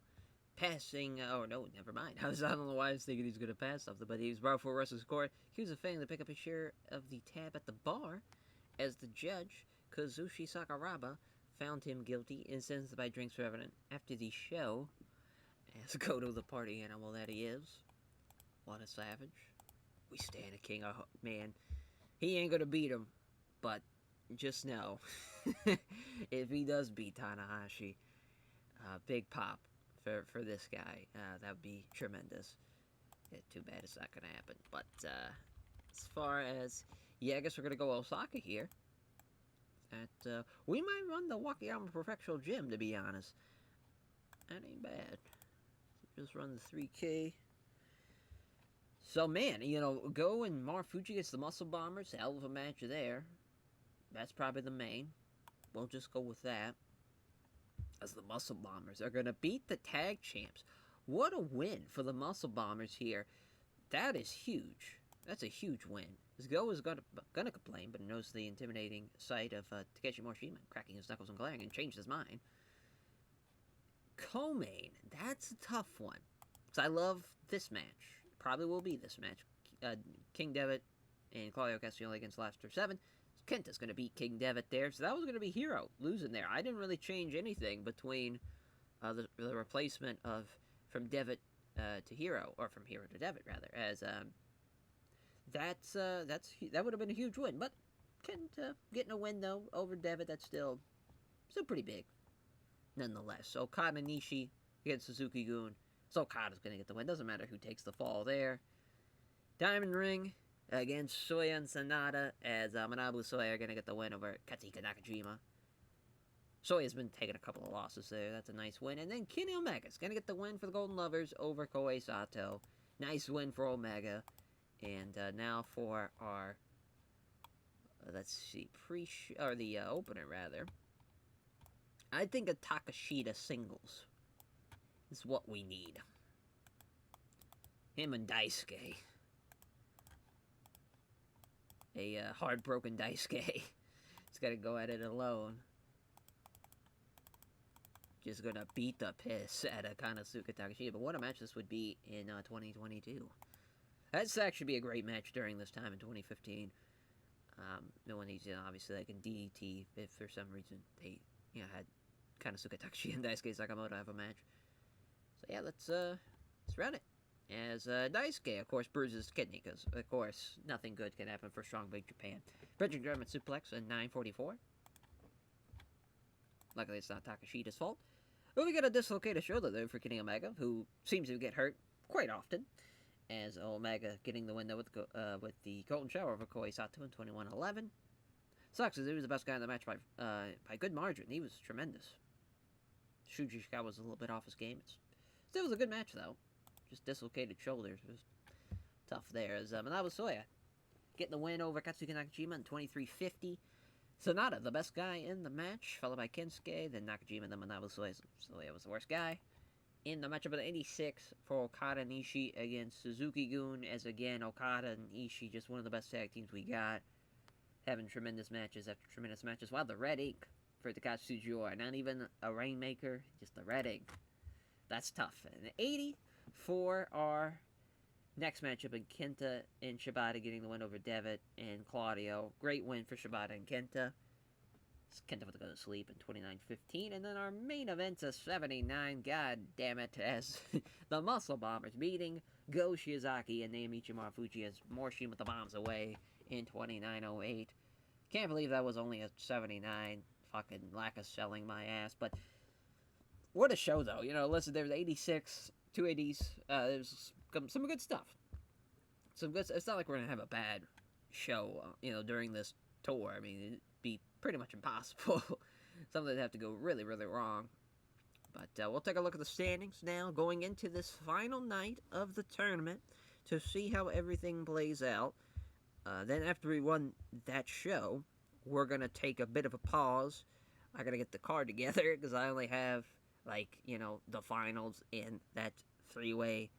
passing, oh no, never mind. I don't know why I was thinking he's going to pass something, but he was brought for Wrestler's Court. He was a fan to pick up a share of the tab at the bar, as the judge, Kazushi Sakuraba, found him guilty and sentenced to buy drinks for evidence after the show. As Goto, the party animal that he is. What a savage. We stand a king. Oh, man, he ain't gonna beat him, but just know, if he does beat Tanahashi, big pop for this guy. That would be tremendous. Yeah, too bad it's not gonna happen. But as far as, yeah, I guess we're gonna go Osaka here. We might run the Wakayama Perfectional Gym, to be honest. That ain't bad. Just run the 3K. So, man, Go and Marufuji against the Muscle Bombers. Hell of a match there. That's probably the main. We'll just go with that. As the Muscle Bombers are going to beat the tag champs. What a win for the Muscle Bombers here. That is huge. That's a huge win. As Go is gonna complain, but knows the intimidating sight of Takeshi Morishima cracking his knuckles and glaring and changed his mind. Co-main, that's a tough one. Because I love this match. Probably will be this match. King Devitt and Claudio Castagnoli against Last 7. Kenta's going to beat King Devitt there. So that was going to be Hero losing there. I didn't really change anything between the replacement of from Devitt to Hero, or from Hero to Devitt rather, as that would have been a huge win. But Kenta getting a win though over Devitt, that's still pretty big nonetheless. So Okada and Ishii against Suzuki-gun. So Okada's going to get the win. Doesn't matter who takes the fall there. Diamond Ring against Soya and Sanada, as Manabu Soya are going to get the win over Katsuhiko Nakajima. Soya's been taking a couple of losses there. That's a nice win. And then Kenny Omega's going to get the win for the Golden Lovers over Koei Sato. Nice win for Omega. And now for our, let's see, the opener rather. I think a Takashita singles is what we need. Him and Daisuke. A heartbroken Daisuke. He's got to go at it alone. just gonna beat the piss out of Konosuke Takeshita. But what a match this would be in 2022. That's actually be a great match during this time in 2015. No one needs, obviously, like in DDT, if for some reason they, had Konosuke Takeshita and Daisuke Sakamoto have a match. So yeah, let's run it. As Daisuke, of course, bruises his kidney, because, of course, nothing good can happen for Strong Big Japan. Bridging German suplex in 9:44. Luckily, it's not Takeshita's fault. But we get a dislocated shoulder there for Kenny Omega, who seems to get hurt quite often. As Omega getting the window with the Golden Shower over Koi Sato in 21:11. Sucks, as he was the best guy in the match by good margin. He was tremendous. Shuji Ishikawa was a little bit off his game. Still was a good match, though. Just dislocated shoulders. It was tough there. As Manabu Soya getting the win over Katsuki Nakajima in 23:50. Sonata, the best guy in the match, followed by Kensuke, then Nakajima, then Manabu Soya. Soya was the worst guy. In the matchup of the 86 for Okada and Ishii against Suzuki-gun, as again, Okada and Ishii, just one of the best tag teams we got. Having tremendous matches after tremendous matches. Wow, the red ink for Takashi Sugiura. Not even a Rainmaker, just the red ink. That's tough. And 80 for our next matchup in Kenta and Shibata getting the win over Devitt and Claudio. Great win for Shibata and Kenta. Kenta would go to sleep in 29:15. And then our main event is 79. God damn it. As the Muscle Bombers beating Go Shiozaki and Naomichi Marufuji as Morishima with the bombs away in 29:08. Can't believe that was only a 79. Fucking lack of selling my ass. But what a show, though. Listen, there was 86, 280s. There's some good stuff. It's not like we're going to have a bad show, during this tour. I mean, it'd be pretty much impossible. Something would have to go really, really wrong. But we'll take a look at the standings now, going into this final night of the tournament to see how everything plays out. Then after we run that show, we're going to take a bit of a pause. I got to get the card together because I only have, the finals in that three-way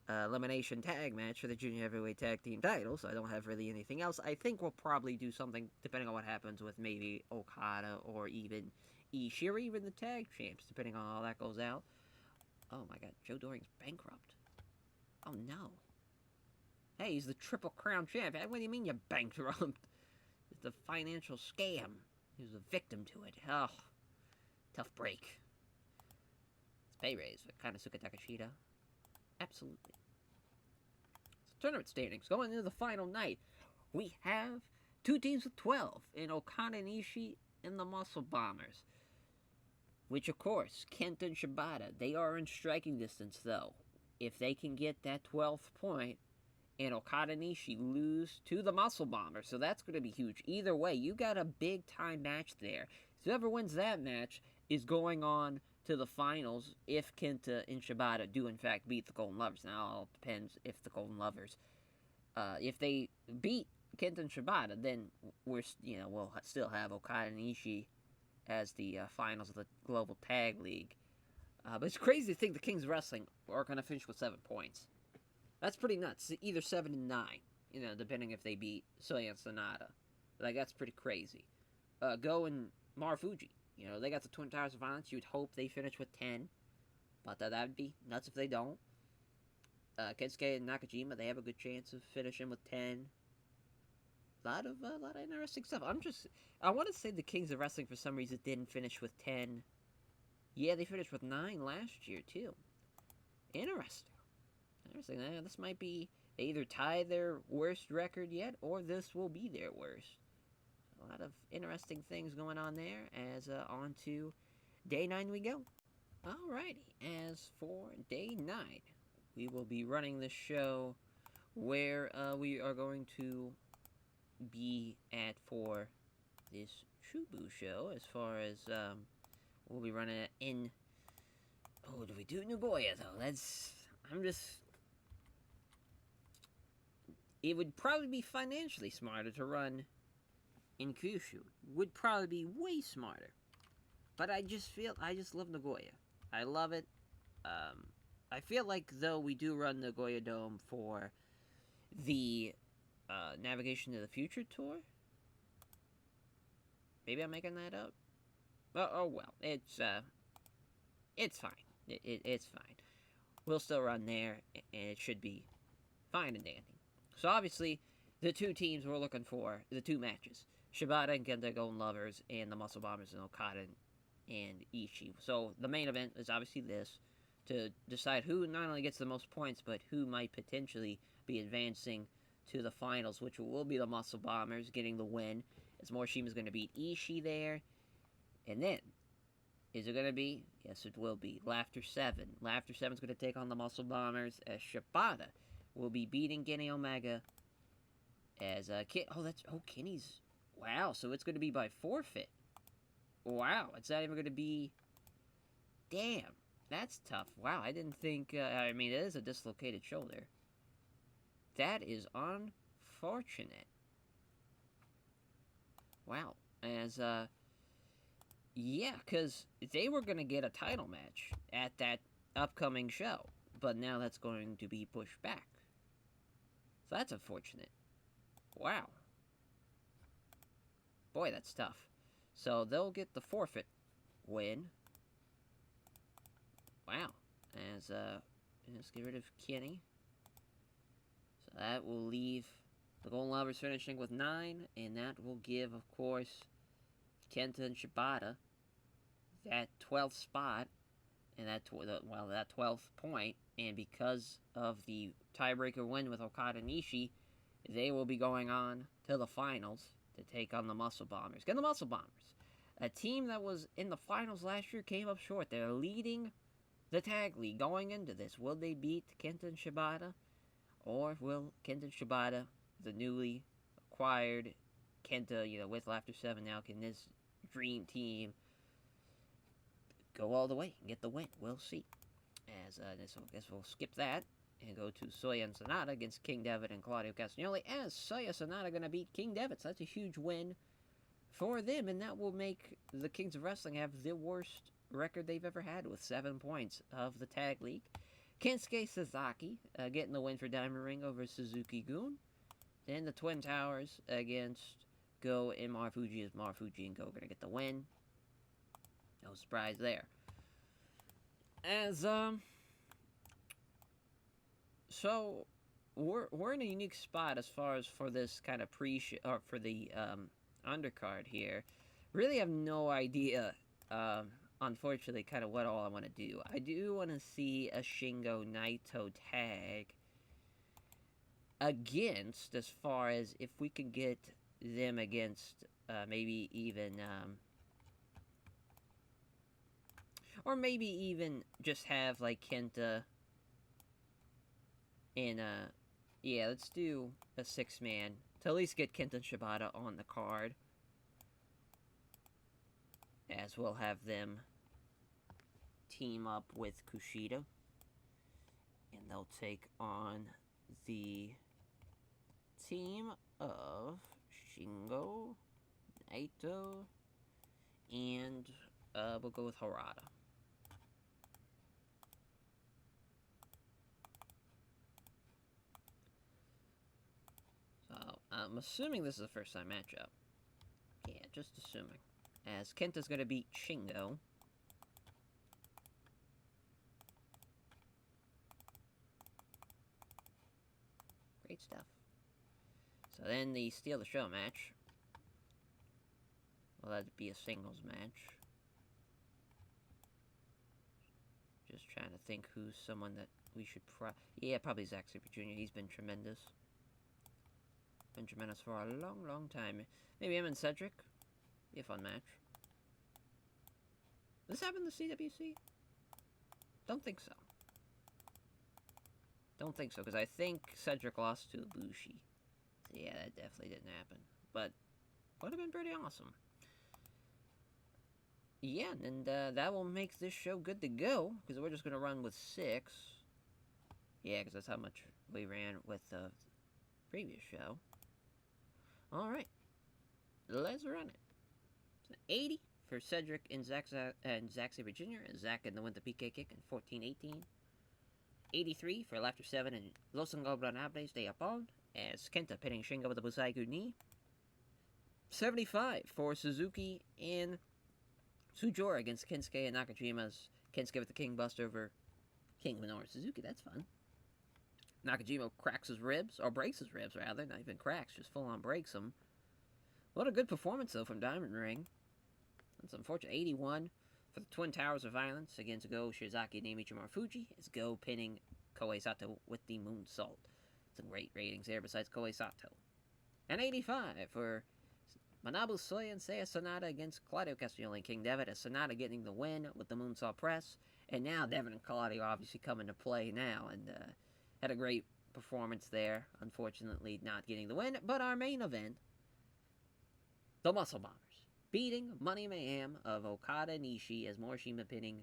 elimination tag match for the Junior Heavyweight Tag Team title, so I don't have really anything else. I think we'll probably do something, depending on what happens with maybe Okada or even Ishii, or even the tag champs, depending on how that goes out. Oh my god, Joe Doring's bankrupt. Oh no. Hey, he's the Triple Crown champ. What do you mean you're bankrupt? It's a financial scam. He was a victim to it. Oh, tough break. It's pay raise for Konosuke Takeshita. Absolutely. So tournament standings. Going into the final night, we have two teams with 12 in Okada and Ishii and the Muscle Bombers. Which, of course, Kenta and Shibata, they are in striking distance, though. If they can get that 12th point, and Okada and Ishii lose to the Muscle Bombers, so that's going to be huge. Either way, you got a big-time match there. Whoever wins that match is going on to the finals if Kenta and Shibata do, in fact, beat the Golden Lovers. Now, it all depends if the Golden Lovers, if they beat Kenta and Shibata, then we'll still have Okada and Ishii as the finals of the Global Tag League. But it's crazy to think the Kings of Wrestling are going to finish with 7 points. That's pretty nuts. Either 7 and 9, depending if they beat Soya and Sonata. That's pretty crazy. Go and Marufuji. They got the Twin Towers of Violence. You'd hope they finish with 10. But that'd be nuts if they don't. Kensuke and Nakajima, they have a good chance of finishing with 10. A lot of interesting stuff. I want to say the Kings of Wrestling for some reason didn't finish with 10. Yeah, they finished with 9 last year, too. Interesting. This might be, they either tie their worst record yet, or this will be their worst. A lot of interesting things going on there, as on to day 9 we go. Alrighty, as for day 9, we will be running the show where we are going to be at for this Shubu show, as far as we'll be running it in, do we do Nagoya, though? It would probably be financially smarter to run in Kyushu. Would probably be way smarter. But I just love Nagoya. I love it. I feel like, though, we do run Nagoya Dome for the Navigation to the Future tour. Maybe I'm making that up. Oh well. It's, It's fine. It's fine. We'll still run there, and it should be fine and dandy. So obviously, the two teams we're looking for, the two matches, Shibata and Genda Golden Lovers, and the Muscle Bombers and Okada and Ishii. So the main event is obviously this, to decide who not only gets the most points, but who might potentially be advancing to the finals, which will be the Muscle Bombers getting the win, as Morishima's going to beat Ishii there. And then, is it going to be? Yes, it will be. Laughter 7. Laughter 7 is going to take on the Muscle Bombers, as Shibata will be beating Kenny Omega as Kenny's, wow, so it's going to be by forfeit. Wow, it's not even going to be, damn, that's tough. Wow, I didn't think, I mean, it is a dislocated shoulder. That is unfortunate. Wow, as, yeah, because they were going to get a title match at that upcoming show, but now that's going to be pushed back. So that's unfortunate. Wow. Boy, that's tough. So they'll get the forfeit win. Wow. As, let's get rid of Kenny. So that will leave the Golden Lovers finishing with 9, and that will give, of course, Kenta and Shibata that 12th spot, and that 12th point, and because of the tiebreaker win with Okada and Ishii, they will be going on to the finals to take on the Muscle Bombers. Again, the Muscle Bombers, a team that was in the finals last year, came up short. They're leading the tag league going into this. Will they beat Kenta and Shibata? Or will Kenta and Shibata, the newly acquired Kenta, with Laughter 7 now, can this dream team go all the way and get the win? We'll see. As I guess we'll skip that and go to Soya and Sonata against King Devitt and Claudio Castagnoli, as Soya Sonata going to beat King Devitt. So that's a huge win for them, and that will make the Kings of Wrestling have the worst record they've ever had, with 7 points of the tag league. Kensuke Sasaki getting the win for Diamond Ring over Suzuki-gun. Then the Twin Towers against Go and Marufuji, as Marufuji and Go are going to get the win. No surprise there. As, so, we're in a unique spot as far as for this kind of or for the, undercard here. Really have no idea, unfortunately, kind of what all I want to do. I do want to see a Shingo Naito tag against, as far as if we can get them against, maybe even, or maybe even just have, like, Kenta and, yeah, let's do a 6-man to at least get Kenta and Shibata on the card, as we'll have them team up with Kushida, and they'll take on the team of Shingo, Naito, and, we'll go with Harada. So, I'm assuming this is the first time matchup. Yeah, just assuming. As Kenta's gonna beat Shingo. Great stuff. So then the Steal the Show match. Well, that'd be a singles match. Just trying to think who's someone that we should yeah, probably Zack Sabre Jr. He's been tremendous. Been tremendous for a long, long time. Maybe him and Cedric. Be a fun match. This happened to CWC? Don't think so. Don't think so, because I think Cedric lost to Ibushi. So yeah, that definitely didn't happen. But, would have been pretty awesome. Yeah, and that will make this show good to go, because we're just going to run with 6. Yeah, because that's how much we ran with the previous show. Alright, let's run it. So 80 for Cedric and Zack Sabre Jr. and Zack in the win the PK kick in 14-18. 83 for Laughter 7 and Los Ingobernables de Japón, as Kenta pinning Shingo with a Busaiku knee. 75 for Suzuki and Sujora against Kensuke and Nakajima's Kensuke with the King Buster over King Minoru Suzuki. That's fun. Nakajima cracks his ribs, or breaks his ribs, rather. Not even cracks, just full on breaks them. What a good performance, though, from Diamond Ring. That's unfortunate. 81 for the Twin Towers of Violence against Go Shiozaki and Namichi Marufuji. It's Go pinning Koei Sato with the moonsault. Some great ratings there besides Koei Sato. And 85 for Manabu Soya and Seiya Sonata against Claudio Castagnoli and King Devitt, as Sonata getting the win with the moonsault press. And now Devitt and Claudio obviously come into play now, and had a great performance there. Unfortunately, not getting the win. But our main event, the Muscle Bombers, beating Money Mayhem of Okada and Ishii, as Morishima pinning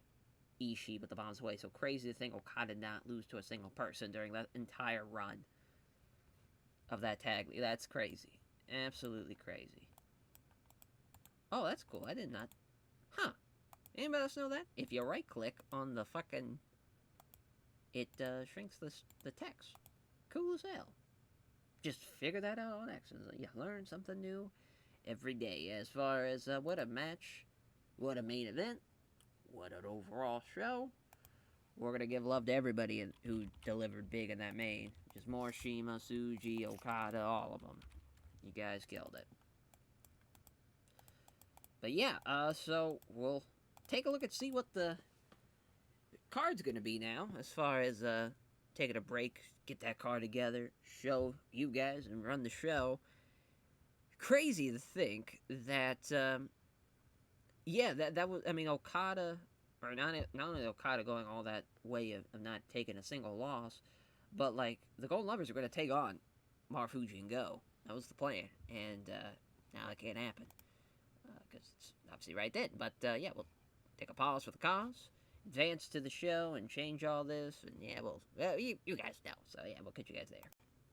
Ishii with the bombs away. So crazy to think Okada did not lose to a single person during that entire run of that tag league. That's crazy. Absolutely crazy. Oh, that's cool. I did not. Huh. Anybody else know that? If you right-click on the fucking... It shrinks the text. Cool as hell. Just figure that out on accident. You learn something new every day. As far as what a match, what a main event, what an overall show. We're going to give love to everybody who delivered big in that main. Just Morishima, Tsuji, Okada, all of them. You guys killed it. But yeah, so we'll take a look and see what the card's going to be now. As far as taking a break, get that card together, show you guys, and run the show. Crazy to think that, yeah, that was, I mean, Okada, or not only Okada going all that way of not taking a single loss, but, like, the Golden Lovers are going to take on Marufuji and Go. That was the plan, and now it can't happen, because it's obviously right then. But, yeah, we'll take a pause for the cause, advance to the show, and change all this, and, yeah, well, you guys know, so, yeah, we'll catch you guys there.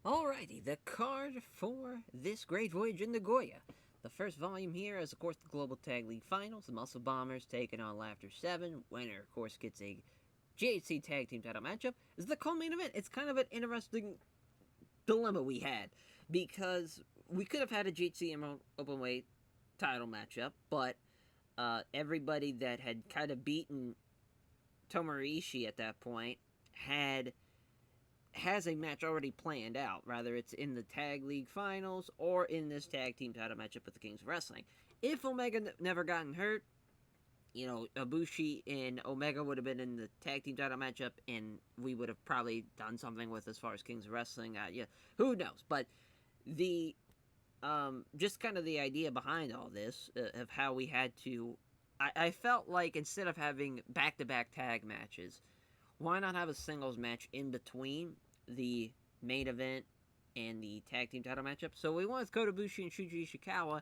Alrighty, the card for this great voyage in Nagoya. The first volume here is, of course, the Global Tag League Finals. The Muscle Bombers taking on Laughter 7. Winner, of course, gets a GHC Tag Team title matchup. This is the co-main event. It's kind of an interesting dilemma we had, because we could have had a GHC Emerald Openweight title matchup, but everybody that had kind of beaten Tomohiro Ishii at that point has a match already planned out, rather it's in the Tag League Finals or in this Tag Team title matchup with the Kings of Wrestling. If Omega never gotten hurt, you know, Ibushi and Omega would have been in the Tag Team title matchup, and we would have probably done something with as far as Kings of Wrestling. Yeah, who knows? But the just kind of the idea behind all this, of how we had to... I felt like instead of having back-to-back tag matches, why not have a singles match in between the main event and the tag team title matchup? So we went with Kota Ibushi and Shuji Ishikawa,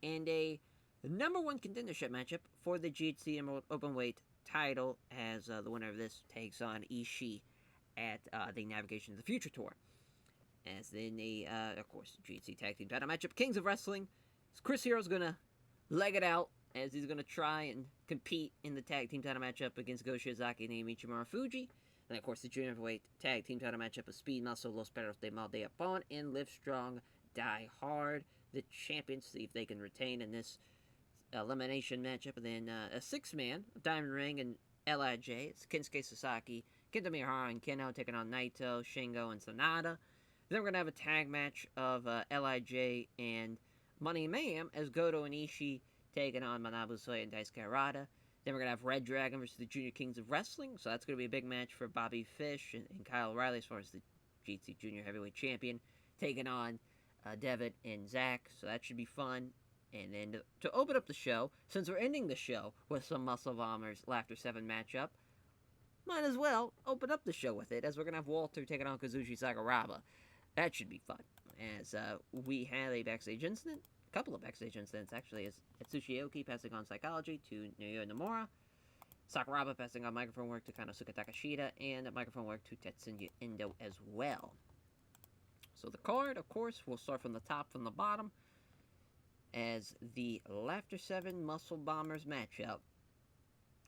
and a number one contendership matchup for the GHC Emerald Openweight title, as the winner of this takes on Ishii at the Navigation of the Future Tour. As then the, of course, GHC Tag Team title matchup, Kings of Wrestling. Chris Hero's gonna leg it out, as he's going to try and compete in the tag team title matchup against Go Shiozaki and Namichi Marufuji. And, of course, the junior heavyweight tag team title matchup of Speed Muscle, Los Perros de Mal de Apon, and Live Strong, Die Hard. The champions, see if they can retain in this elimination matchup. And then a six-man, Diamond Ring and LIJ. It's Kensuke Sasaki, Kenta Miyahara, and Keno taking on Naito, Shingo, and Sonata. Then we're going to have a tag match of LIJ and Money Mayhem, as Goto and Ishii taking on Manabu Soya and Daisuke Harada. Then we're going to have Red Dragon versus the Junior Kings of Wrestling. So that's going to be a big match for Bobby Fish and Kyle O'Reilly as far as the GHC Junior Heavyweight Champion, taking on Devitt and Zach. So that should be fun. And then to open up the show, since we're ending the show with some Muscle Bombers Laughter 7 matchup, might as well open up the show with it, as we're going to have Walter taking on Kazushi Sakuraba. That should be fun. As we have a backstage incident. Couple of backstage incidents, actually, is Atsushi Aoki passing on Psychology to Naoya Nomura, Sakuraba passing on microphone work to Konosuke Takashita, and microphone work to Tetsuya Endo as well. So the card, of course, will start from the top, from the bottom, as the Laughter 7 Muscle Bombers matchup,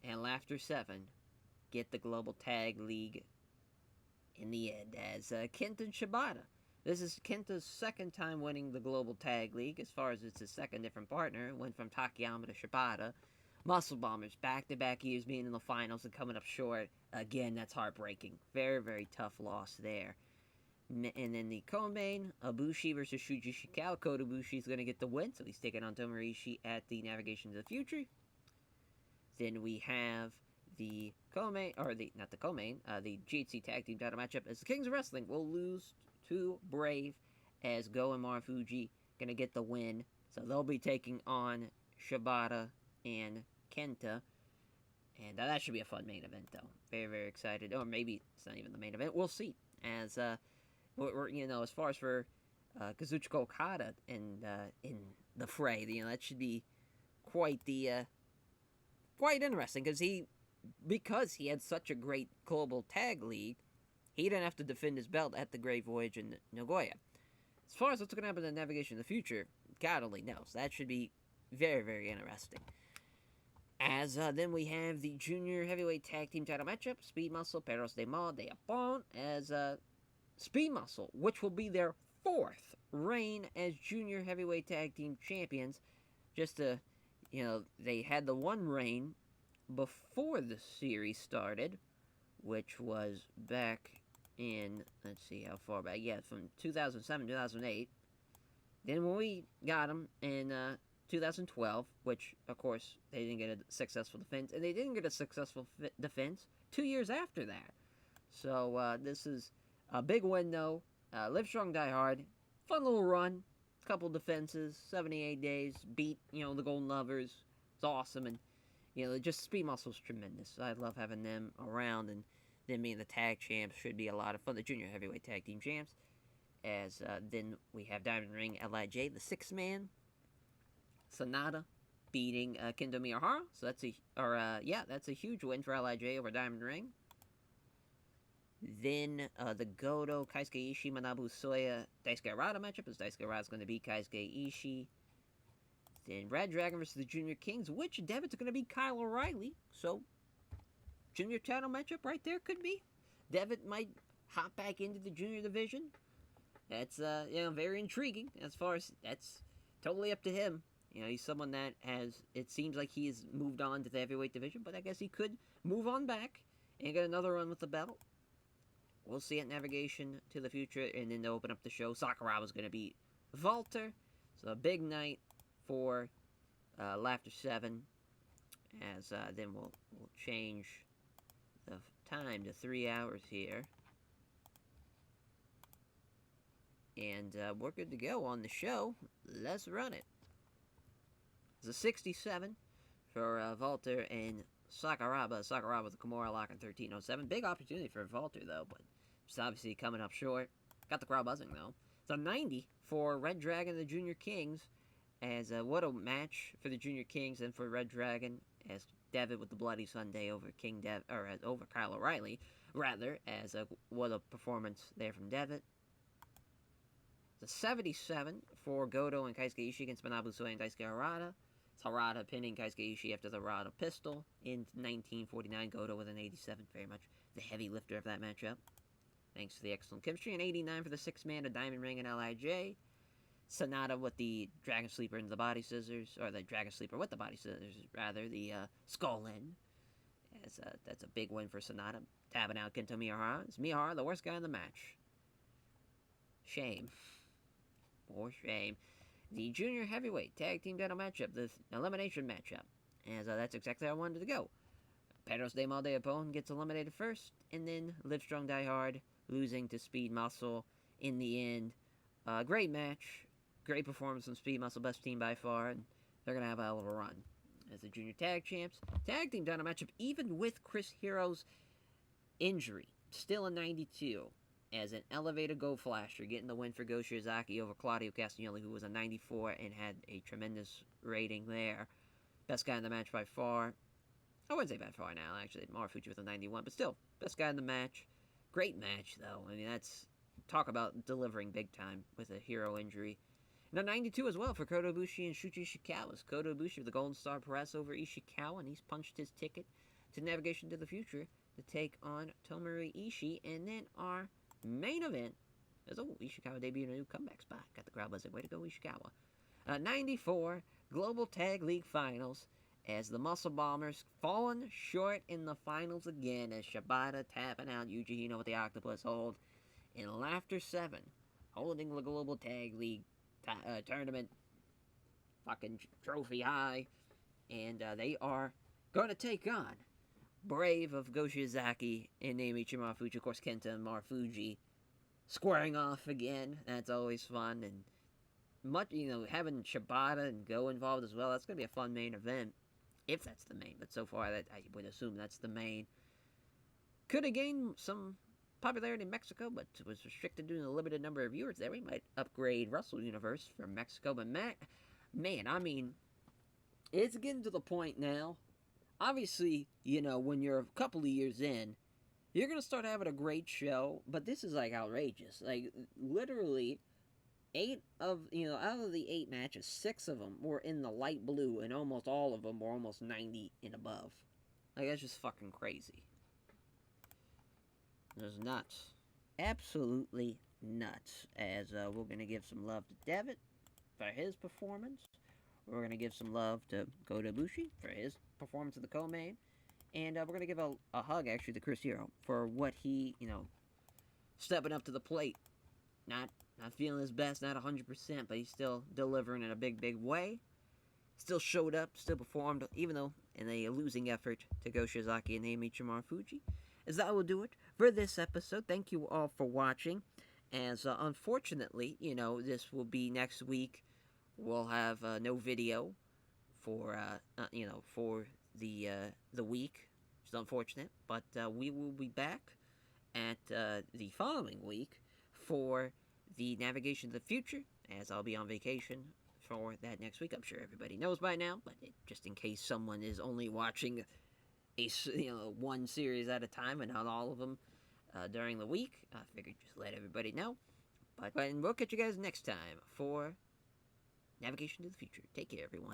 and Laughter 7 get the Global Tag League in the end, as Kenta Shibata. This is Kenta's second time winning the Global Tag League, as far as it's his second different partner. It went from Takayama to Shibata. Muscle Bombers, back-to-back years being in the finals and coming up short. Again, that's heartbreaking. Very, very tough loss there. And then the co-main, Ibushi versus Shuji Ishikawa. Kota Ibushi is going to get the win, so he's taking on Tomohiro Ishii at the Navigation to the Future. Then we have the co-main, or not the co-main, the GHC Tag Team title matchup as the Kings of Wrestling will lose to Brave as Go and Marufuji going to get the win. So they'll be taking on Shibata and Kenta. And that should be a fun main event, though. Very, very excited. Or maybe it's not even the main event. We'll see. As, as far as for Kazuchika Okada in the fray, that should be quite interesting. Because he had such a great global tag league, he didn't have to defend his belt at the Great Voyage in Nagoya. As far as what's going to happen in Navigation in the future, God only knows. That should be very, very interesting. As then we have the Junior Heavyweight Tag Team title matchup, Speed Muscle, Perros de Mal de Apon, as Speed Muscle, which will be their 4th reign as Junior Heavyweight Tag Team Champions. Just to, they had the one reign before the series started, which was back in, let's see how far back, from 2007, 2008. Then when we got them in 2012, which, of course, they didn't get a successful defense, and they didn't get a successful defense 2 years after that. So, this is a big win, though. Live Strong, Die Hard. Fun little run. Couple defenses, 78 days, beat, the Golden Lovers. It's awesome, and, just Speed Muscle's tremendous. I love having them around, and them being the tag champs should be a lot of fun. The Junior Heavyweight Tag Team champs. As then we have Diamond Ring LIJ, the 6th man. Sonata beating Kendo Miyahara. So that's a huge win for LIJ over Diamond Ring. Then the Goto, Keisuke Ishii, Manabu Soya, Daisuke Harada matchup, as Daisuke Harada's going to beat Keisuke Ishii. Then Red Dragon versus the Junior Kings, which Devitt's going to beat Kyle O'Reilly. So, Junior title matchup right there could be. Devitt might hop back into the Junior division. That's, very intriguing. As far as, that's totally up to him. He's someone that it seems like he has moved on to the heavyweight division, but I guess he could move on back and get another run with the belt. We'll see at Navigation to the Future, and then to open up the show, Sakuraga's going to beat Walter. So a big night for Laughter 7, as then we'll change the time to 3 hours here. And we're good to go on the show. Let's run it. It's a 67 for Walter and Sakuraba. Sakuraba with the Kimura lock in 13:07. Big opportunity for Walter, though, but just obviously coming up short. Got the crowd buzzing, though. It's a 90 for Red Dragon and the Junior Kings. As what a match for the Junior Kings and for Red Dragon. As Devitt with the Bloody Sunday over over Kyle O'Reilly, rather. As what a performance there from Devitt. It's a 77 for Goto and Keisuke Ishii against Manabu Soya and Daisuke Harada. It's Harada pinning Keisuke Ishii after the Harada pistol in 1949. Goto with an 87, very much the heavy lifter of that matchup. Thanks to the excellent chemistry. An 89 for the 6th man, a Diamond Ring and LIJ. Sonata with the Dragon Sleeper into the Body Scissors, or the Dragon Sleeper with the Body Scissors, rather, the Skull End. That's a big win for Sonata. Tabbing out Kento Miyahara. It's Miyahara, the worst guy in the match. Shame. For shame. The Junior Heavyweight Tag Team title matchup, the elimination matchup. As that's exactly how I wanted to go. Pedros de Mal de Apon gets eliminated first, and then Live Strong Die Hard losing to Speed Muscle in the end. Great match. Great performance from Speed Muscle, best team by far, and they're going to have a hell of a run as the Junior Tag Champs. Tag Team title matchup, even with Chris Hero's injury, still a 92. As an elevated Go Flasher, getting the win for Go Shiozaki over Claudio Castagnoli, who was a 94 and had a tremendous rating there. Best guy in the match by far. I wouldn't say by far now, actually. Marufuji with a 91, but still, best guy in the match. Great match, though. I mean, that's, talk about delivering big time with a hero injury. And a 92 as well for Kota Ibushi and Shuji Ishikawa. Kota Ibushi with the Golden Star Press over Ishikawa, and he's punched his ticket to Navigation to the Future to take on Tomohiro Ishii. And then our main event is, Ishikawa debuted a new comeback spot. Got the crowd buzzing. Way to go, Ishikawa. 94 Global Tag League Finals as the Muscle Bombers falling short in the finals again as Shibata tapping out Yuji Hino with the Octopus hold in Laughter 7, holding the Global Tag League tournament fucking trophy high, and they are going to take on Brave of Go Shiozaki and Naomichi Marufuji. Of course, Kenta and Marufuji squaring off again. That's always fun, and much, having Shibata and Go involved as well. That's going to be a fun main event, if that's the main. But so far, that I would assume that's the main. Could have gained some popularity in Mexico, but was restricted due to a limited number of viewers there. We might upgrade Russell Universe from Mexico, but man, I mean, it's getting to the point now. Obviously, when you're a couple of years in, you're going to start having a great show, but this is, like, outrageous. Like, literally, out of the 8 matches, 6 of them were in the light blue, and almost all of them were almost 90 and above. Like, that's just fucking crazy. That's nuts. Absolutely nuts. As we're going to give some love to Devitt for his performance. We're going to give some love to Kota Ibushi for his performance of the co-main. And we're going to give a hug, actually, to Chris Hero for what he, stepping up to the plate. Not feeling his best, not 100%, but he's still delivering in a big, big way. Still showed up, still performed, even though in a losing effort to Go Shiozaki and Naomichi Marufuji. As that will do it for this episode. Thank you all for watching. As unfortunately, this will be next week. We'll have no video for for the week, which is unfortunate. But we will be back at the following week for the Navigation to the Future, as I'll be on vacation for that next week. I'm sure everybody knows by now, but just in case someone is only watching one series at a time and not all of them during the week, I figured just let everybody know. But we'll catch you guys next time for Navigation to the Future. Take care, everyone.